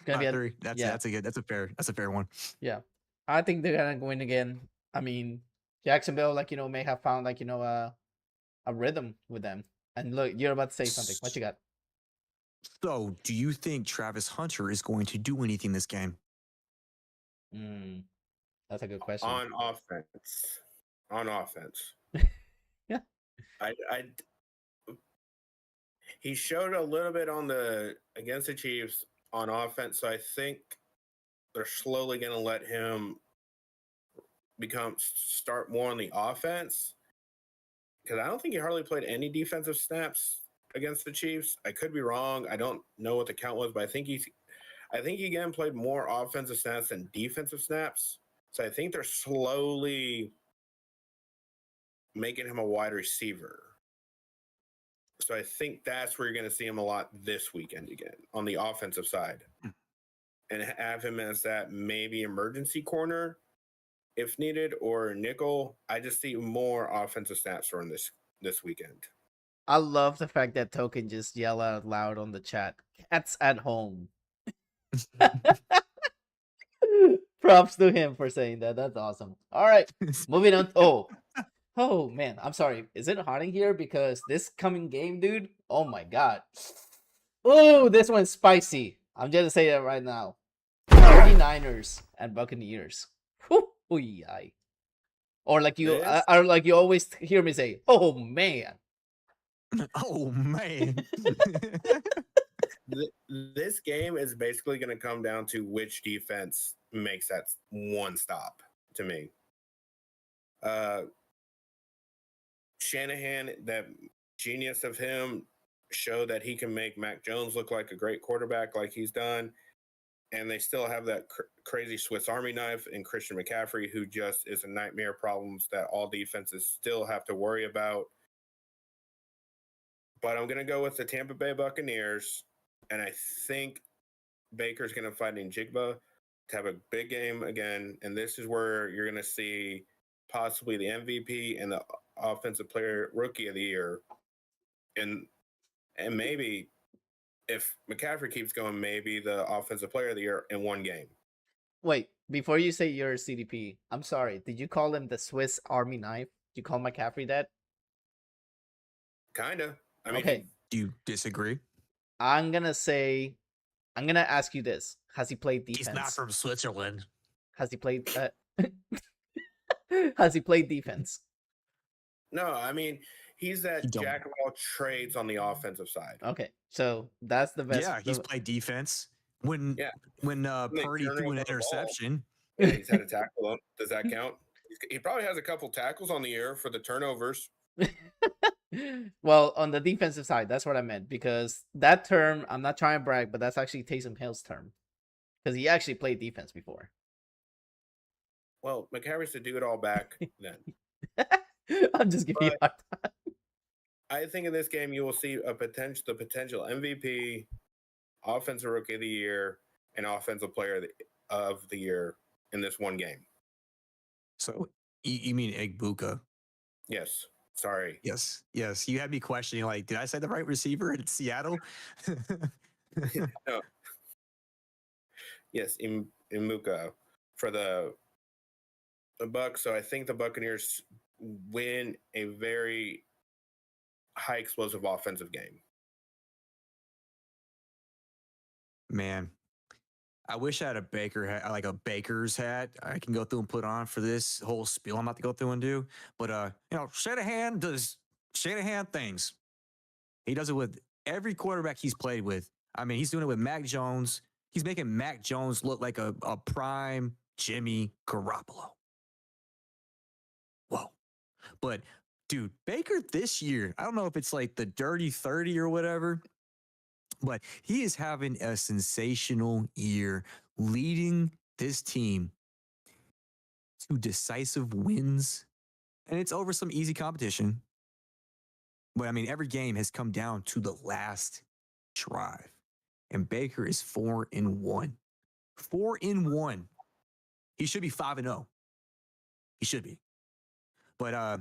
gonna be 3. That's a fair one. Yeah. I think they're going to win again. I mean, Jacksonville, may have found, a rhythm with them. And look, you're about to say something. What you got? So, do you think Travis Hunter is going to do anything this game? That's a good question. On offense. Yeah. He showed a little bit against the Chiefs on offense, so I think they're slowly going to let him start more on the offense, because I don't think he hardly played any defensive snaps against the Chiefs. I could be wrong. I don't know what the count was, but I think he again played more offensive snaps than defensive snaps. So I think they're slowly making him a wide receiver. So I think that's where you're going to see him a lot this weekend again on the offensive side. and have him as that maybe emergency corner if needed, or nickel. I just see more offensive snaps for him this weekend. I love the fact that Token just yell out loud on the chat. Cats at home. Props to him for saying that. That's awesome. All right, moving on. Oh man, I'm sorry. Is it hot in here? Because this coming game, dude. Oh my god. Oh, this one's spicy. I'm just gonna say that right now. 49ers and Buccaneers. Ooh-yay. Or like you, This- or like you always hear me say, "Oh man." Oh man. This game is basically going to come down to which defense makes that one stop to me. Shanahan, that genius of him, showed that he can make Mac Jones look like a great quarterback like he's done. And they still have that crazy Swiss Army knife in Christian McCaffrey, who just is a nightmare problems that all defenses still have to worry about. But I'm going to go with the Tampa Bay Buccaneers. And I think Baker's going to fight Njigba to have a big game again. And this is where you're going to see possibly the MVP and the offensive player rookie of the year. And maybe if McCaffrey keeps going, maybe the offensive player of the year in one game. Wait, before you say your CDP, I'm sorry. Did you call him the Swiss Army knife? Did you call McCaffrey that? Kind of. I mean, Okay. Do you disagree? I'm gonna ask you this: has he played defense? He's not from Switzerland. Has he played? Has he played defense? no, I mean, he's that You don't. jack of all trades on the offensive side. Okay, so that's the best. Yeah, he's played defense. When Yeah. when they Purdy turn threw over an the ball. interception. Yeah, he's had a tackle. Does that count? He probably has a couple tackles on the year for the turnovers. Well, on the defensive side, that's what I meant, because that term, I'm not trying to brag, but that's actually Taysom Hill's term, because he actually played defense before. Well, McCaffrey's to do it all back then. I'm just giving you a hard time. I think in this game you will see the potential MVP, offensive rookie of the year, and offensive player of the year in this one game. So you mean Egbuka? Yes. Sorry. Yes. You had me questioning, like, did I say the right receiver in Seattle? No. Yes, Imuka for the Bucks. So I think the Buccaneers win a very high explosive offensive game. Man, I wish I had a Baker hat, like a Baker's hat I can go through and put on for this whole spiel I'm about to go through and do. But Shanahan does Shanahan things. He does it with every quarterback he's played with. I mean, he's doing it with Mac Jones. He's making Mac Jones look like a prime Jimmy Garoppolo. Whoa. But dude, Baker this year, I don't know if it's like the dirty 30 or whatever, but he is having a sensational year leading this team to decisive wins. And it's over some easy competition. But I mean, every game has come down to the last drive. And Baker is 4-1. 4-1. He should be 5-0. He should be. But I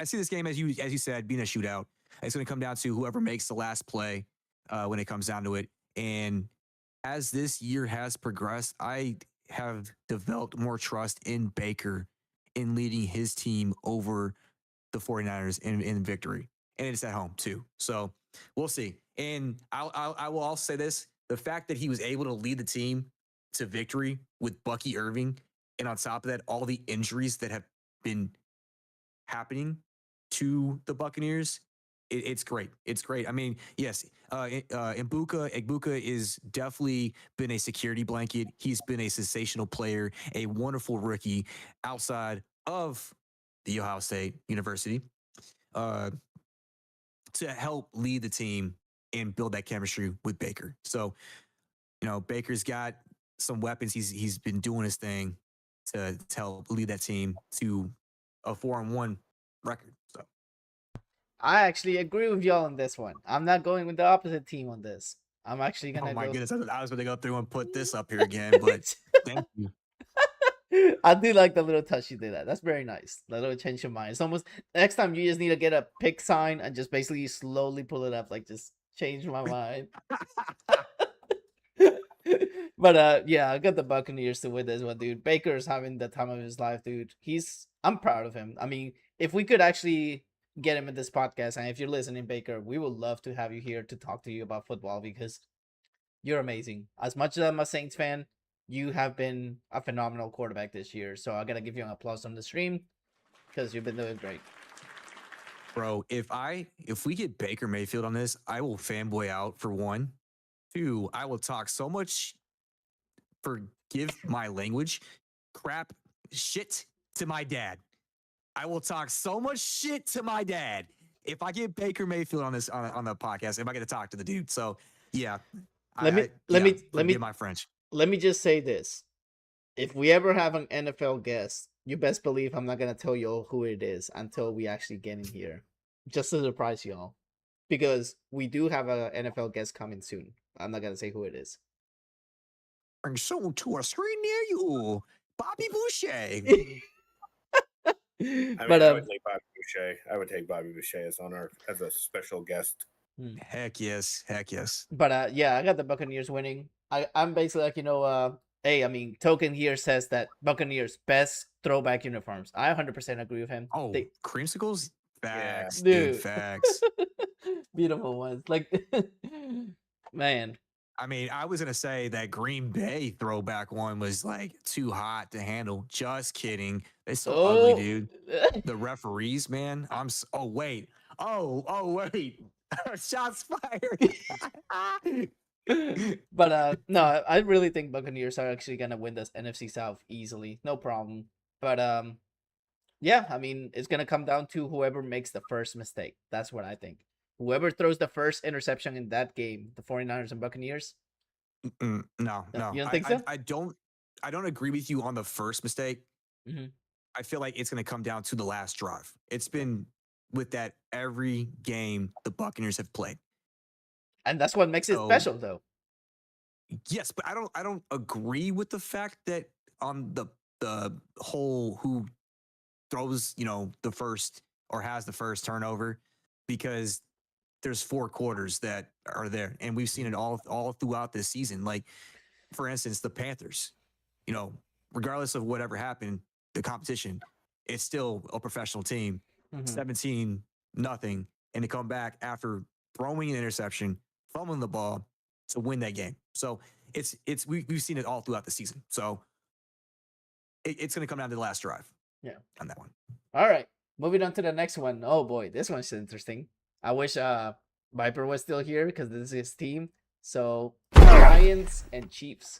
see this game, as you said, being a shootout. It's going to come down to whoever makes the last play when it comes down to it. And as this year has progressed, I have developed more trust in Baker in leading his team over the 49ers in victory. And it's at home too. So we'll see. And I will also say this. The fact that he was able to lead the team to victory with Bucky Irving, and on top of that, all the injuries that have been happening to the Buccaneers, it's great. It's great. I mean, yes, Egbuka is definitely been a security blanket. He's been a sensational player, a wonderful rookie outside of the Ohio State University to help lead the team and build that chemistry with Baker. So, Baker's got some weapons. He's been doing his thing to help lead that team to a 4-1 record. So I actually agree with y'all on this one. I'm not going with the opposite team on this. I'm actually gonna Oh my go. goodness, I was going to go through and put this up here again, but thank you. I do like the little touch you did that. That's very nice. The little change of mind. It's almost next time you just need to get a pick sign and just basically slowly pull it up, like just change my mind. But yeah, I got the Buccaneers to win this one, dude. Baker's having the time of his life, dude. I'm proud of him. I mean, if we could actually get him in this podcast, and if you're listening, Baker, we would love to have you here to talk to you about football because you're amazing. As much as I'm a Saints fan, you have been a phenomenal quarterback this year. So I gotta give you an applause on the stream because you've been doing great. Bro, if we get Baker Mayfield on this, I will fanboy out for one. Two, I will talk so much, forgive my language, crap, shit to my dad. I will talk so much shit to my dad if I get Baker Mayfield on this on the podcast. If I get to talk to the dude, so yeah. Let me forgive my French. Let me just say this: if we ever have an NFL guest, you best believe I'm not gonna tell you who it is until we actually get in here, just to surprise y'all, because we do have an NFL guest coming soon. I'm not gonna say who it is. Bring someone to a screen near you, Bobby Boucher. I But would take Bobby Boucher. I would take Bobby Boucher as a special guest. Heck yes. But yeah, I got the Buccaneers winning. I'm basically like, hey, I mean, Token here says that Buccaneers best throwback uniforms. I 100% agree with him. Oh, creamsicles? Facts, Yeah. dude, Dude. facts. Beautiful ones. Like, man. I mean, I was going to say that Green Bay throwback one was like too hot to handle. Just kidding. They're so ugly, dude. The referees, man. Oh, wait. Shots fired. But no, I really think Buccaneers are actually gonna win this NFC South easily, no problem. But yeah, I mean, it's gonna come down to whoever makes the first mistake. That's what I think. Whoever throws the first interception in that game, the 49ers and Buccaneers. No. You don't think so? I don't agree with you on the first mistake. Mm-hmm. I feel like it's going to come down to the last drive. It's been with that every game the Buccaneers have played. And that's what makes it special, though. Yes, but I don't agree with the fact that on the whole who throws, the first or has the first turnover, because there's 4 quarters that are there, and we've seen it all throughout this season. Like, for instance, the Panthers, regardless of whatever happened, the competition, it's still a professional team, 17-0, and to come back after throwing an interception, fumbling the ball to win that game. So we've seen it all throughout the season. So it's going to come down to the last drive. Yeah, on that one. All right, moving on to the next one. Oh boy, this one's interesting. I wish Viper was still here because this is his team. So Lions and Chiefs.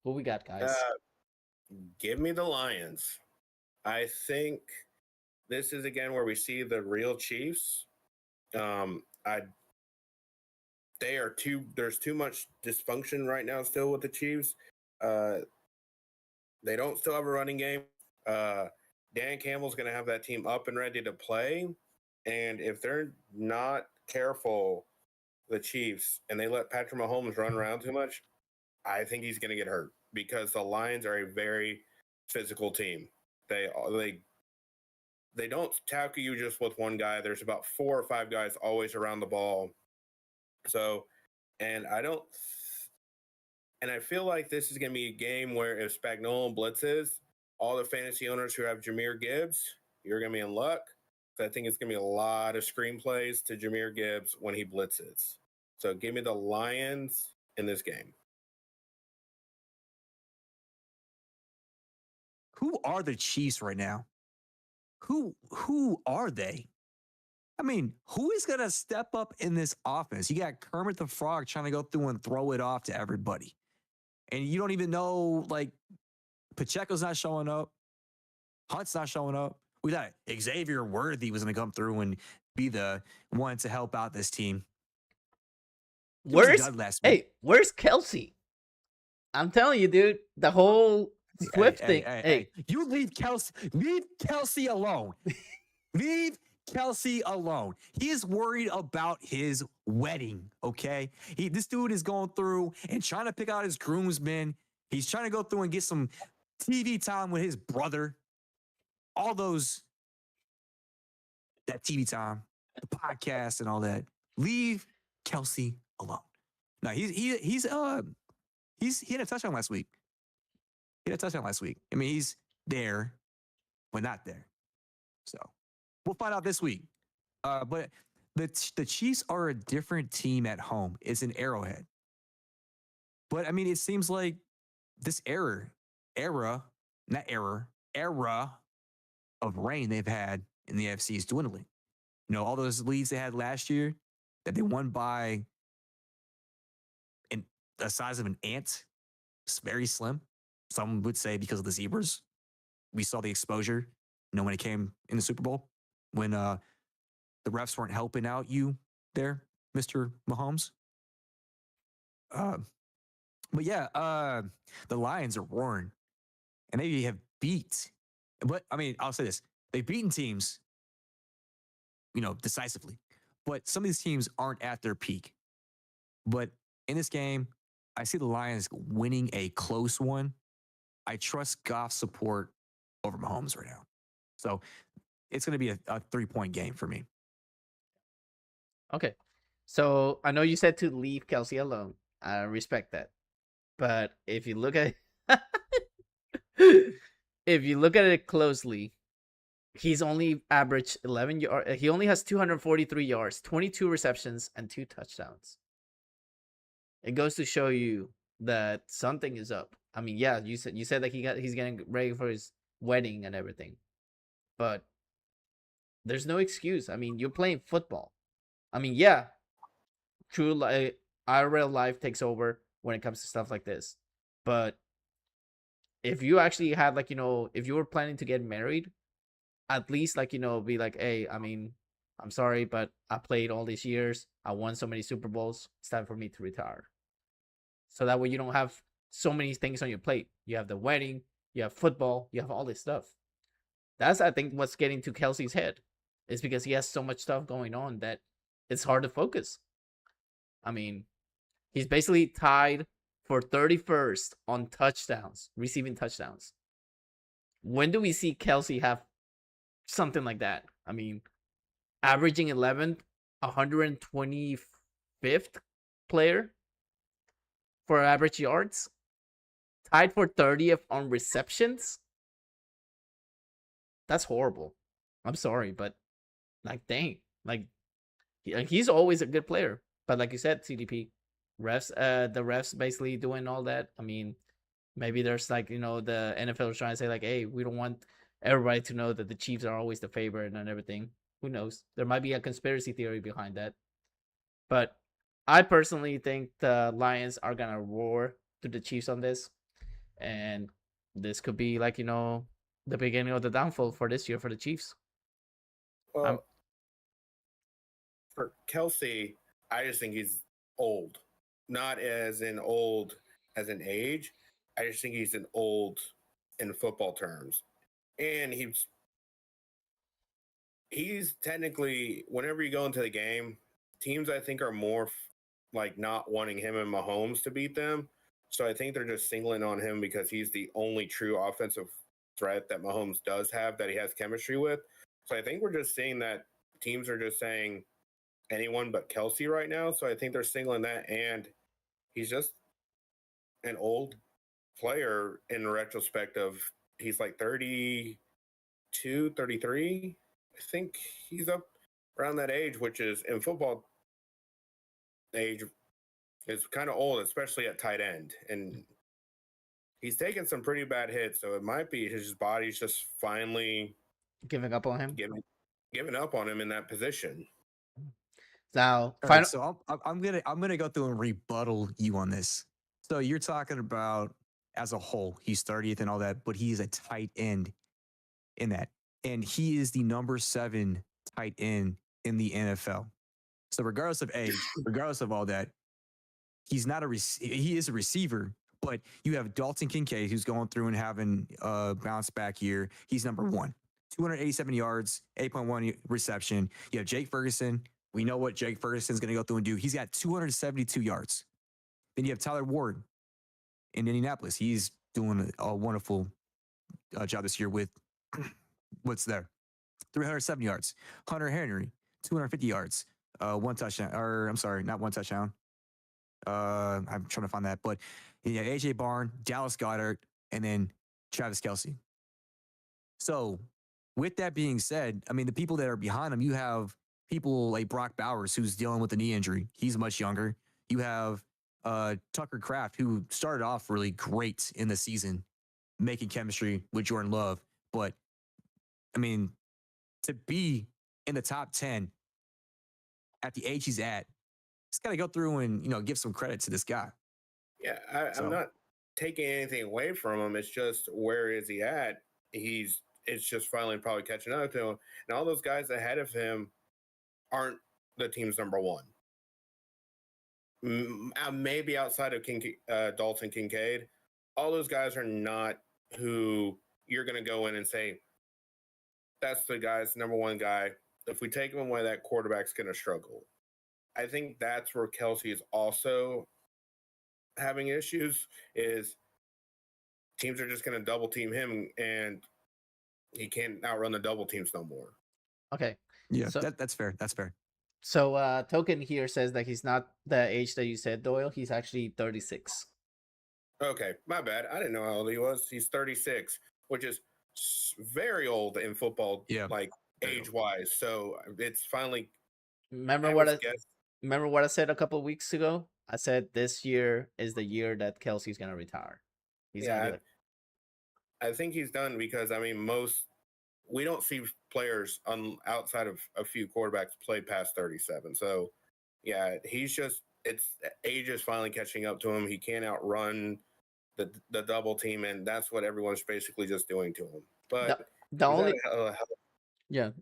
Who we got, guys? Give me the Lions. I think this is again where we see the real Chiefs. There's too much dysfunction right now still with the Chiefs. They don't still have a running game. Dan Campbell's going to have that team up and ready to play. And if they're not careful, the Chiefs, and they let Patrick Mahomes run around too much, I think he's going to get hurt because the Lions are a very physical team. They don't tackle you just with one guy. There's about 4 or 5 guys always around the ball. So, and I feel like this is going to be a game where if Spagnuolo blitzes, all the fantasy owners who have Jahmyr Gibbs, you're going to be in luck. I think it's going to be a lot of screenplays to Jahmyr Gibbs when he blitzes. So give me the Lions in this game. Who are the Chiefs right now? Who are they? I mean, who is going to step up in this offense? You got Kermit the Frog trying to go through and throw it off to everybody. And you don't even know, like, Pacheco's not showing up. Hunt's not showing up. We thought Xavier Worthy was going to come through and be the one to help out this team. Where's Kelsey? I'm telling you, dude, the whole Swift thing. Hey, you leave Kelsey alone. Leave Kelsey alone. He is worried about his wedding, okay? This dude is going through and trying to pick out his groomsmen. He's trying to go through and get some TV time with his brother. All that TV time, the podcast and all that. Leave Kelsey alone. No, he had a touchdown last week. I mean, he's there, but not there. So we'll find out this week. But the Chiefs are a different team at home. It's an Arrowhead. But I mean, it seems like this era of reign they've had in the AFC is dwindling. You know, all those leads they had last year that they won by the size of an ant. It's very slim. Some would say because of the zebras. We saw the exposure, you know, when it came in the Super Bowl, when the refs weren't helping out you there, Mr. Mahomes. But yeah, the Lions are roaring, and they have beat. But I mean, I'll say this: they've beaten teams, you know, decisively. But some of these teams aren't at their peak. But in this game, I see the Lions winning a close one. I trust Goff's support over Mahomes right now. So it's going to be a 3-point game for me. Okay. So I know you said to leave Kelsey alone. I respect that. But if you look at it closely, he's only averaged 11 yards. He only has 243 yards, 22 receptions, and 2 touchdowns. It goes to show you that something is up. I mean, yeah, you said that he's getting ready for his wedding and everything, but there's no excuse. I mean, you're playing football. I mean, yeah, true. Like IRL life takes over when it comes to stuff like this, but if you actually had, like, you know, if you were planning to get married, at least, like, you know, be like, hey, I mean, I'm sorry, but I played all these years. I won so many Super Bowls. It's time for me to retire. So that way you don't have so many things on your plate. You have the wedding, you have football, you have all this stuff. That's, I think, what's getting to Kelsey's head. Is because he has so much stuff going on that it's hard to focus. I mean, he's basically tied for 31st on touchdowns, receiving touchdowns. When do we see Kelsey have something like that? I mean, averaging 11th, 125th player for average yards, tied for 30th on receptions. That's horrible. I'm sorry, but like, dang, like he's always a good player. But like you said, CDP, the refs basically doing all that. I mean, maybe there's, like, you know, the NFL is trying to say, like, hey, we don't want everybody to know that the Chiefs are always the favorite and everything. Who knows? There might be a conspiracy theory behind that. But I personally think the Lions are gonna roar to the Chiefs on this, and this could be, like, you know, the beginning of the downfall for this year for the Chiefs. Well, for Kelsey, I just think he's old. Not as in old as in age. I just think he's an old in football terms. And he's technically, whenever you go into the game, teams, I think, are more like not wanting him and Mahomes to beat them. So I think they're just singling on him because he's the only true offensive threat that Mahomes does have that he has chemistry with. So I think we're just seeing that teams are just saying anyone but Kelsey right now. So I think they're singling that, and he's just an old player in retrospect of he's like 32, 33. I think he's up around that age, which is in football age is kind of old, especially at tight end. And he's taken some pretty bad hits. So it might be his body's just finally giving up on him. Giving up on him in that position. Now, right, so I'm gonna go through and rebuttal you on this. So you're talking about as a whole, he's 30th and all that, but he is a tight end in that, and he is the number 7 tight end in the NFL. So regardless of age, regardless of all that, he's not he is a receiver. But you have Dalton Kincaid, who's going through and having a bounce back year. He's number 1. 287 yards, 8.1 reception. You have Jake Ferguson. We know what Jake Ferguson's going to go through and do. He's got 272 yards. Then you have Tyler Ward in Indianapolis. He's doing a wonderful job this year with what's there. 307 yards. Hunter Henry, 250 yards. One touchdown. Or I'm sorry, not one touchdown. I'm trying to find that. But yeah, AJ Barn, Dallas Goddard, and then Travis Kelce. So with that being said, I mean, the people that are behind him, you have people like Brock Bowers, who's dealing with a knee injury. He's much younger. You have Tucker Kraft, who started off really great in the season, making chemistry with Jordan Love. But, I mean, to be in the top 10 at the age he's at, just got to go through and, give some credit to this guy. Yeah, I'm not taking anything away from him. It's just, where is he at? It's just finally probably catching up to him. And all those guys ahead of him aren't the team's number one. Maybe outside of Dalton Kincaid, all those guys are not who you're going to go in and say, that's the guy's number one guy. If we take him away, that quarterback's going to struggle. I think that's where Kelce is also having issues, is teams are just going to double team him, and he can't outrun the double teams no more. Okay. Yeah, So, that's fair. That's fair. so Token here says that he's not the age that you said, Doyle. He's actually 36. Okay, my bad. I didn't know how old he was. He's 36, which is very old in football, like age-wise. So it's finally. Remember what I said a couple of weeks ago? I said this year is the year that Kelsey's gonna retire. I think he's done, because I mean, we don't see players outside of a few quarterbacks play past 37. So yeah, age is finally catching up to him. He can't outrun the double team, and that's what everyone's basically just doing to him. But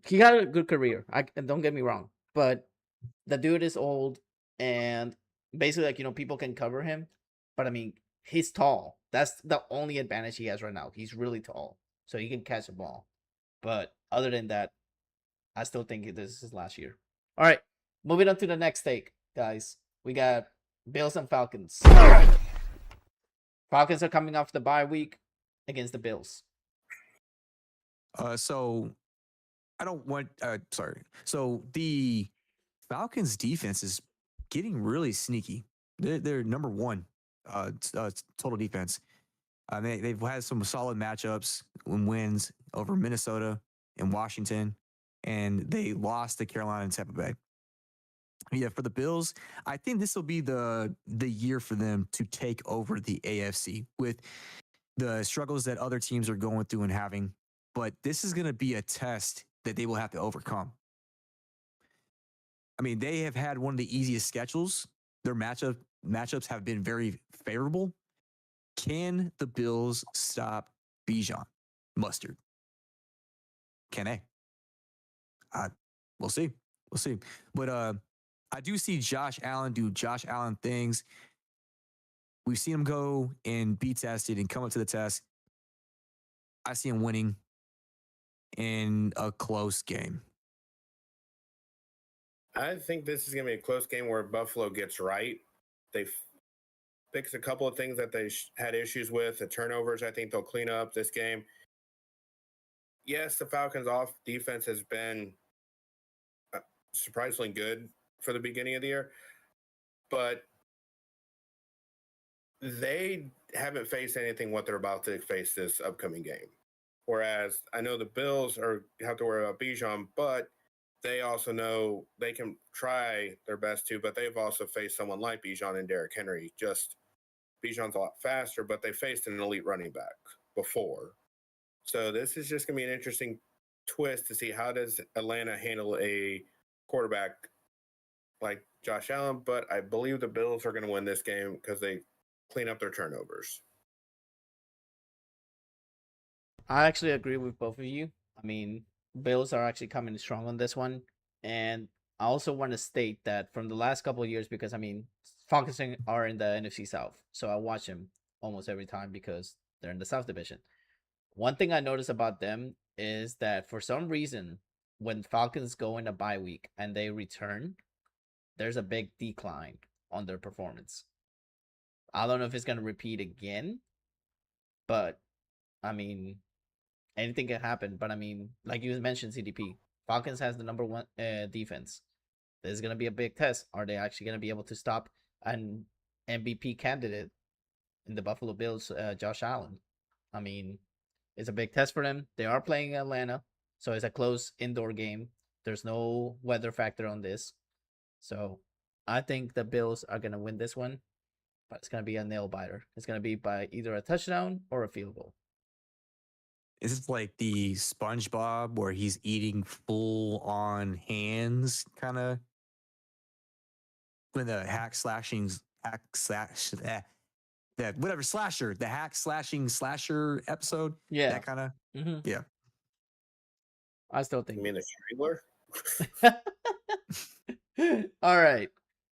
he had a good career. Don't get me wrong, but the dude is old, and basically, people can cover him, but I mean, he's tall. That's the only advantage he has right now. He's really tall, so he can catch a ball. But other than that, I still think this is his last year. All right, moving on to the next take, guys. We got Bills and Falcons. Falcons are coming off the bye week against the Bills. So I don't want. Sorry. So the Falcons defense is getting really sneaky. They're number one total defense. They've had some solid matchups and wins over Minnesota and Washington, and they lost to Carolina and Tampa Bay. Yeah, for the Bills, I think this will be the year for them to take over the AFC with the struggles that other teams are going through and having. But this is going to be a test that they will have to overcome. I mean, they have had one of the easiest schedules. Their matchups have been very favorable. Can the Bills stop Bijan Mustard? Can they? We'll see. We'll see. But I do see Josh Allen do Josh Allen things. We've seen him go and be tested and come up to the test. I see him winning in a close game. I think this is going to be a close game where Buffalo gets right. They fix a couple of things that they had issues with. The turnovers, I think they'll clean up this game. Yes, the Falcons' defense has been surprisingly good for the beginning of the year, but they haven't faced anything what they're about to face this upcoming game. Whereas I know the Bills have to worry about Bijan, but they also know they can try their best to, but they've also faced someone like Bijan and Derrick Henry. Just Bijan's a lot faster, but they faced an elite running back before. So this is just going to be an interesting twist to see how does Atlanta handle a quarterback like Josh Allen. But I believe the Bills are going to win this game because they clean up their turnovers. I actually agree with both of you. I mean, Bills are actually coming strong on this one. And I also want to state that from the last couple of years, because, I mean, Falcons are in the NFC South. So I watch them almost every time because they're in the South Division. One thing I noticed about them is that for some reason, when Falcons go in a bye week and they return, there's a big decline on their performance. I don't know if it's going to repeat again, but I mean, anything can happen. But I mean, like you mentioned, CDP, Falcons has the number one defense. This is going to be a big test. Are they actually going to be able to stop an MVP candidate in the Buffalo Bills, Josh Allen? I mean, it's a big test for them. They are playing Atlanta, so it's a close indoor game. There's no weather factor on this. So I think the Bills are going to win this one, but it's going to be a nail biter. It's going to be by either a touchdown or a field goal. Is this like the SpongeBob where he's eating full on hands kind of? When the slasher episode? Yeah. That kind of? Mm-hmm. Yeah. I still think. You mean a trailer? All right.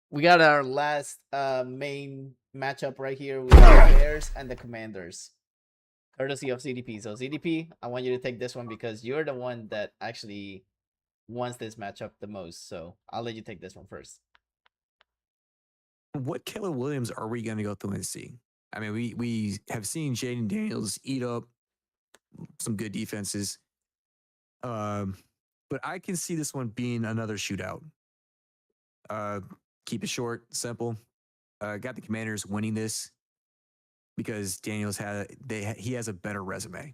We got our last main matchup right here. We got the Bears and the Commanders. Courtesy of ZDP. So ZDP, I want you to take this one because you're the one that actually wants this matchup the most. So I'll let you take this one first. What Caleb Williams are we going to go through and see? I mean, we have seen Jaden Daniels eat up some good defenses. But I can see this one being another shootout. Keep it short, simple. Got the Commanders winning this because Daniels he has a better resume.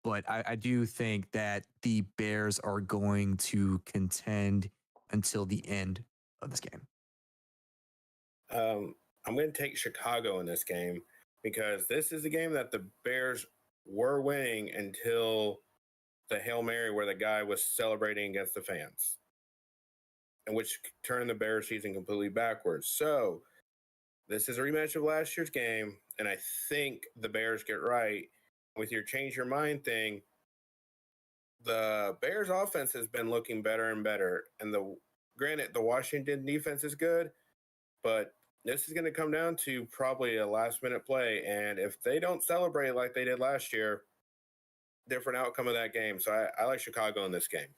But I do think that the Bears are going to contend until the end of this game. I'm going to take Chicago in this game because this is a game that the Bears were winning until the Hail Mary where the guy was celebrating against the fans, and which turned the Bears season completely backwards. So this is a rematch of last year's game, and I think the Bears get right. With your change your mind thing, the Bears offense has been looking better and better. And granted, the Washington defense is good, but this is going to come down to probably a last-minute play. And if they don't celebrate like they did last year, different outcome of that game. So I like Chicago in this game.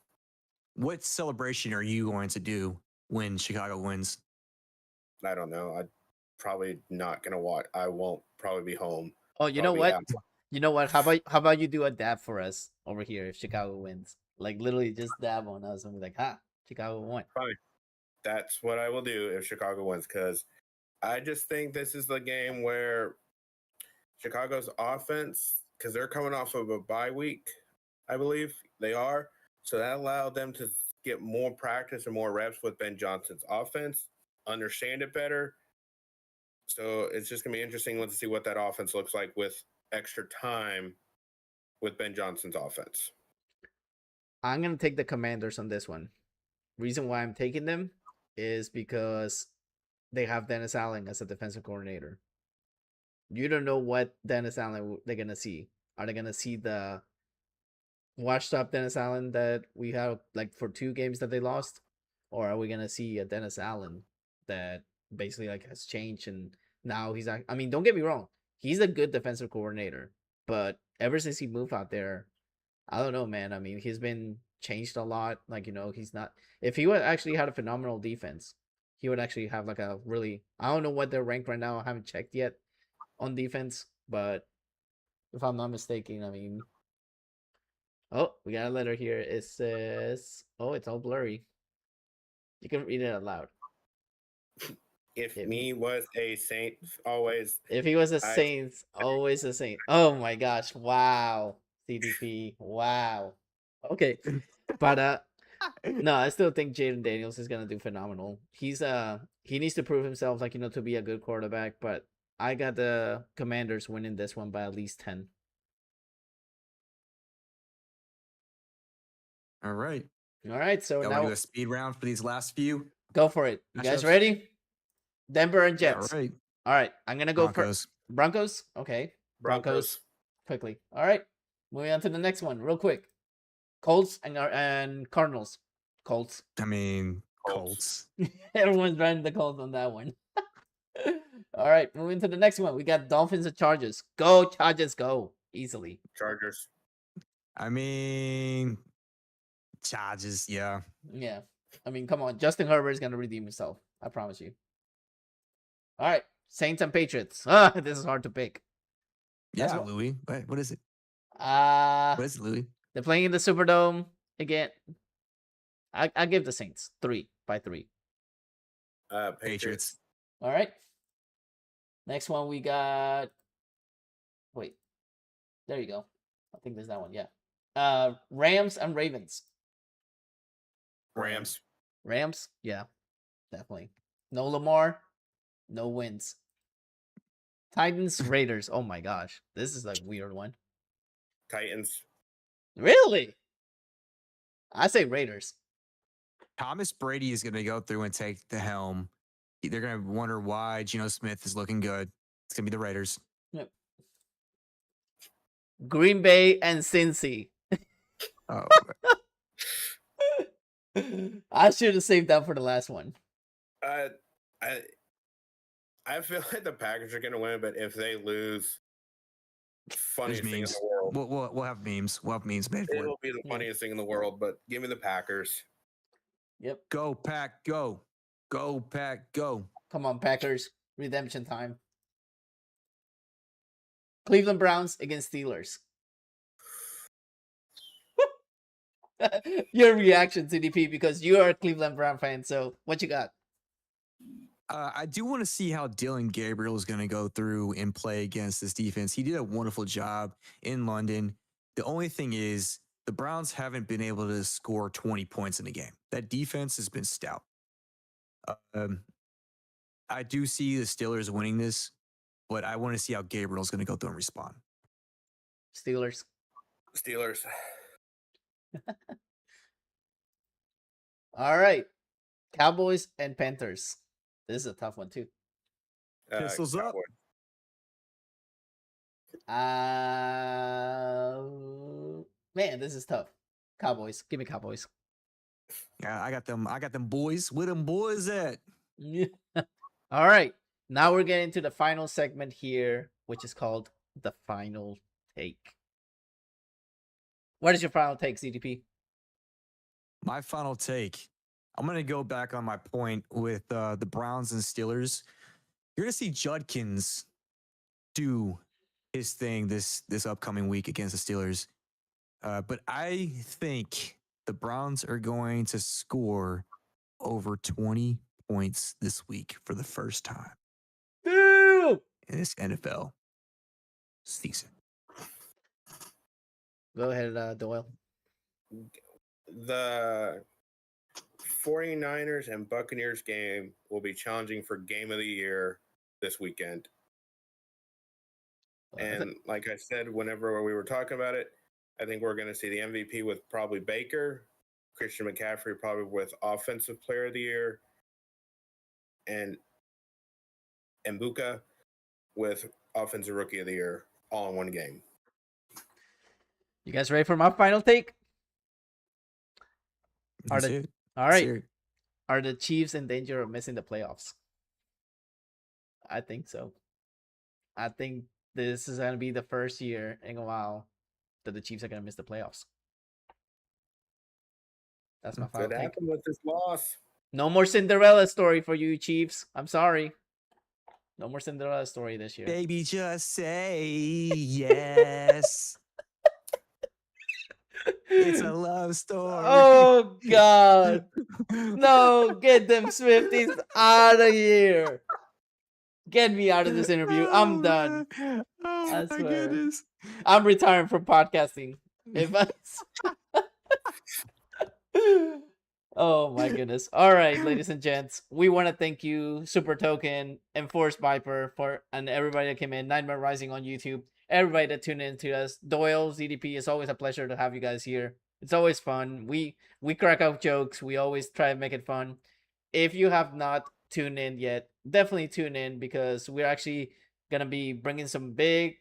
What celebration are you going to do when Chicago wins? I don't know. I'm probably not going to watch. I won't probably be home. Oh, you know what? You know what? How about you do a dab for us over here if Chicago wins? Like literally just dab on us and be like, Chicago won. Fine. That's what I will do if Chicago wins, because I just think this is the game where Chicago's offense, because they're coming off of a bye week, I believe they are. So that allowed them to get more practice and more reps with Ben Johnson's offense, understand it better. So it's just going to be interesting to see what that offense looks like with extra time with Ben Johnson's offense. I'm going to take the Commanders on this one. Reason why I'm taking them is because they have Dennis Allen as a defensive coordinator. You don't know what Dennis Allen they're going to see. Are they going to see the washed up Dennis Allen that we have like for 2 games that they lost? Or are we going to see a Dennis Allen that basically like has changed and now he's I mean, don't get me wrong. He's a good defensive coordinator, but ever since he moved out there, I don't know, man. I mean, he's been changed a lot. Like, he's not. If he would actually had a phenomenal defense, he would actually have like a really. I don't know what they're ranked right now. I haven't checked yet on defense, but if I'm not mistaken, I mean. Oh, we got a letter here. It says, "Oh, it's all blurry." You can read it aloud. If me was a saint, always. If he was a saint, always a saint. Oh my gosh! Wow, CDP. Wow. Okay, but no, I still think Jaden Daniels is gonna do phenomenal. He needs to prove himself, like to be a good quarterback. But I got the Commanders winning this one by at least 10. All right. All right. So now do a speed round for these last few. Go for it. You guys ready? Denver and Jets. All right. All right. I'm gonna go Broncos. Broncos. Okay. Broncos. Quickly. All right. Moving on to the next one, real quick. Colts and Cardinals. Colts. I mean, Colts. Everyone's running the Colts on that one. All right. Moving to the next one. We got Dolphins and Chargers. Go Chargers. Go easily. Chargers. I mean, Chargers, yeah. Yeah. I mean, come on. Justin Herbert is gonna redeem himself. I promise you. All right. Saints and Patriots. This is hard to pick. That's Yeah, what- Louis. What is it? Uh What is it, Louis? they're playing in the Superdome again. I give the Saints 3-3. Patriots. All right. Next one we got. Wait, there you go. I think there's that one. Yeah. Rams and Ravens. Rams. Rams. Yeah, definitely. No Lamar. No wins. Titans Raiders. Oh my gosh, this is a weird one. Titans. Really? I say Raiders. Thomas Brady is going to go through and take the helm. They're going to wonder why Geno Smith is looking good. It's going to be the Raiders. Yep. Green Bay and Cincy. Oh, I should have saved that for the last one. I feel like the Packers are going to win, but if they lose, funniest thing in memes. the world. We'll have memes. We'll have memes made for it. It'll be the funniest thing in the world, but give me the Packers. Yep. Go, Pack, go. Go, Pack, go. Come on, Packers. Redemption time. Cleveland Browns against Steelers. Your reaction, CDP, because you are a Cleveland Brown fan. So what you got? I do want to see how Dylan Gabriel is going to go through and play against this defense. He did a wonderful job in London. The only thing is the Browns haven't been able to score 20 points in a game. That defense has been stout. I do see the Steelers winning this, but I want to see how Gabriel's going to go through and respond. Steelers. Steelers. All right. Cowboys and Panthers. This is a tough one too. Pistols up. Cowboys. Man, this is tough. Cowboys. Give me Cowboys. Yeah, I got them. I got them boys. Where them boys at? All right. Now we're getting to the final segment here, which is called the final take. What is your final take, CDP? My final take. I'm going to go back on my point with the Browns and Steelers. You're going to see Judkins do his thing this upcoming week against the Steelers. But I think the Browns are going to score over 20 points this week for the first time in this NFL season. Go ahead, Doyle. The 49ers and Buccaneers game will be challenging for game of the year this weekend. And like I said, whenever we were talking about it, I think we're going to see the MVP with probably Baker, Christian McCaffrey probably with Offensive Player of the Year, and Mbuka with Offensive Rookie of the Year, all in one game. You guys ready for my final take? Let's hear it. All Let's right. hear it. Are the Chiefs in danger of missing the playoffs? I think so. I think this is going to be the first year in a while that the Chiefs are going to miss the playoffs. That's my final What take. happened with this loss? No more Cinderella story for you, Chiefs. I'm sorry. No more Cinderella story this year. Baby, just say yes. It's a love story. Oh, God. No, get them Swifties out of here. Get me out of this interview. I'm done. Oh I my swear. goodness. I'm retiring from podcasting. If I... Oh my goodness. All right, ladies and gents. We want to thank you, Super Token, Enforced Viper, and everybody that came in, Nightmare Rising on YouTube, everybody that tuned in to us. Doyle, ZDP, it's always a pleasure to have you guys here. It's always fun. We crack out jokes. We always try to make it fun. If you have not tuned in yet, definitely tune in because we're actually going to be bringing some big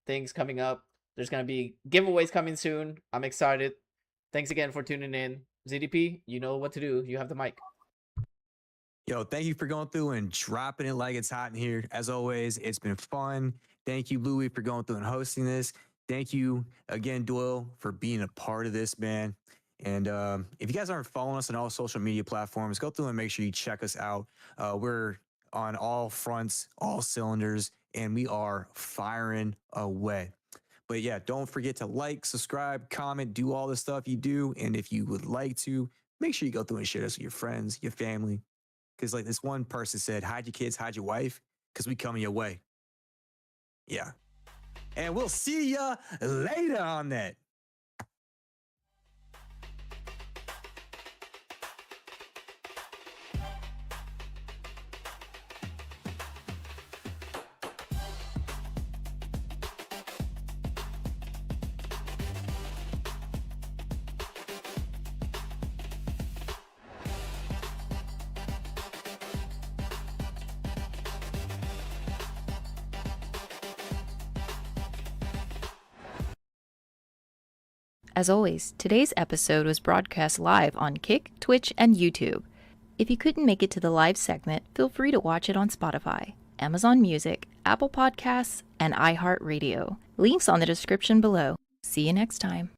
things coming up. There's going to be giveaways coming soon. I'm excited. Thanks again for tuning in. ZDP, you know what to do. You have the mic. Yo, thank you for going through and dropping it like it's hot in here. As always, it's been fun. Thank you, Louis, for going through and hosting this. Thank you again, Doyle, for being a part of this, man. And if you guys aren't following us on all social media platforms, go through and make sure you check us out. We're on all fronts, all cylinders, and we are firing away. But yeah, don't forget to like, subscribe, comment, do all the stuff you do. And if you would like to, make sure you go through and share this with your friends, your family. Because like this one person said, hide your kids, hide your wife, because we coming your way. Yeah. And we'll see ya later on that. As always, today's episode was broadcast live on Kick, Twitch, and YouTube. If you couldn't make it to the live segment, feel free to watch it on Spotify, Amazon Music, Apple Podcasts, and iHeart Radio. Links on the description below. See you next time.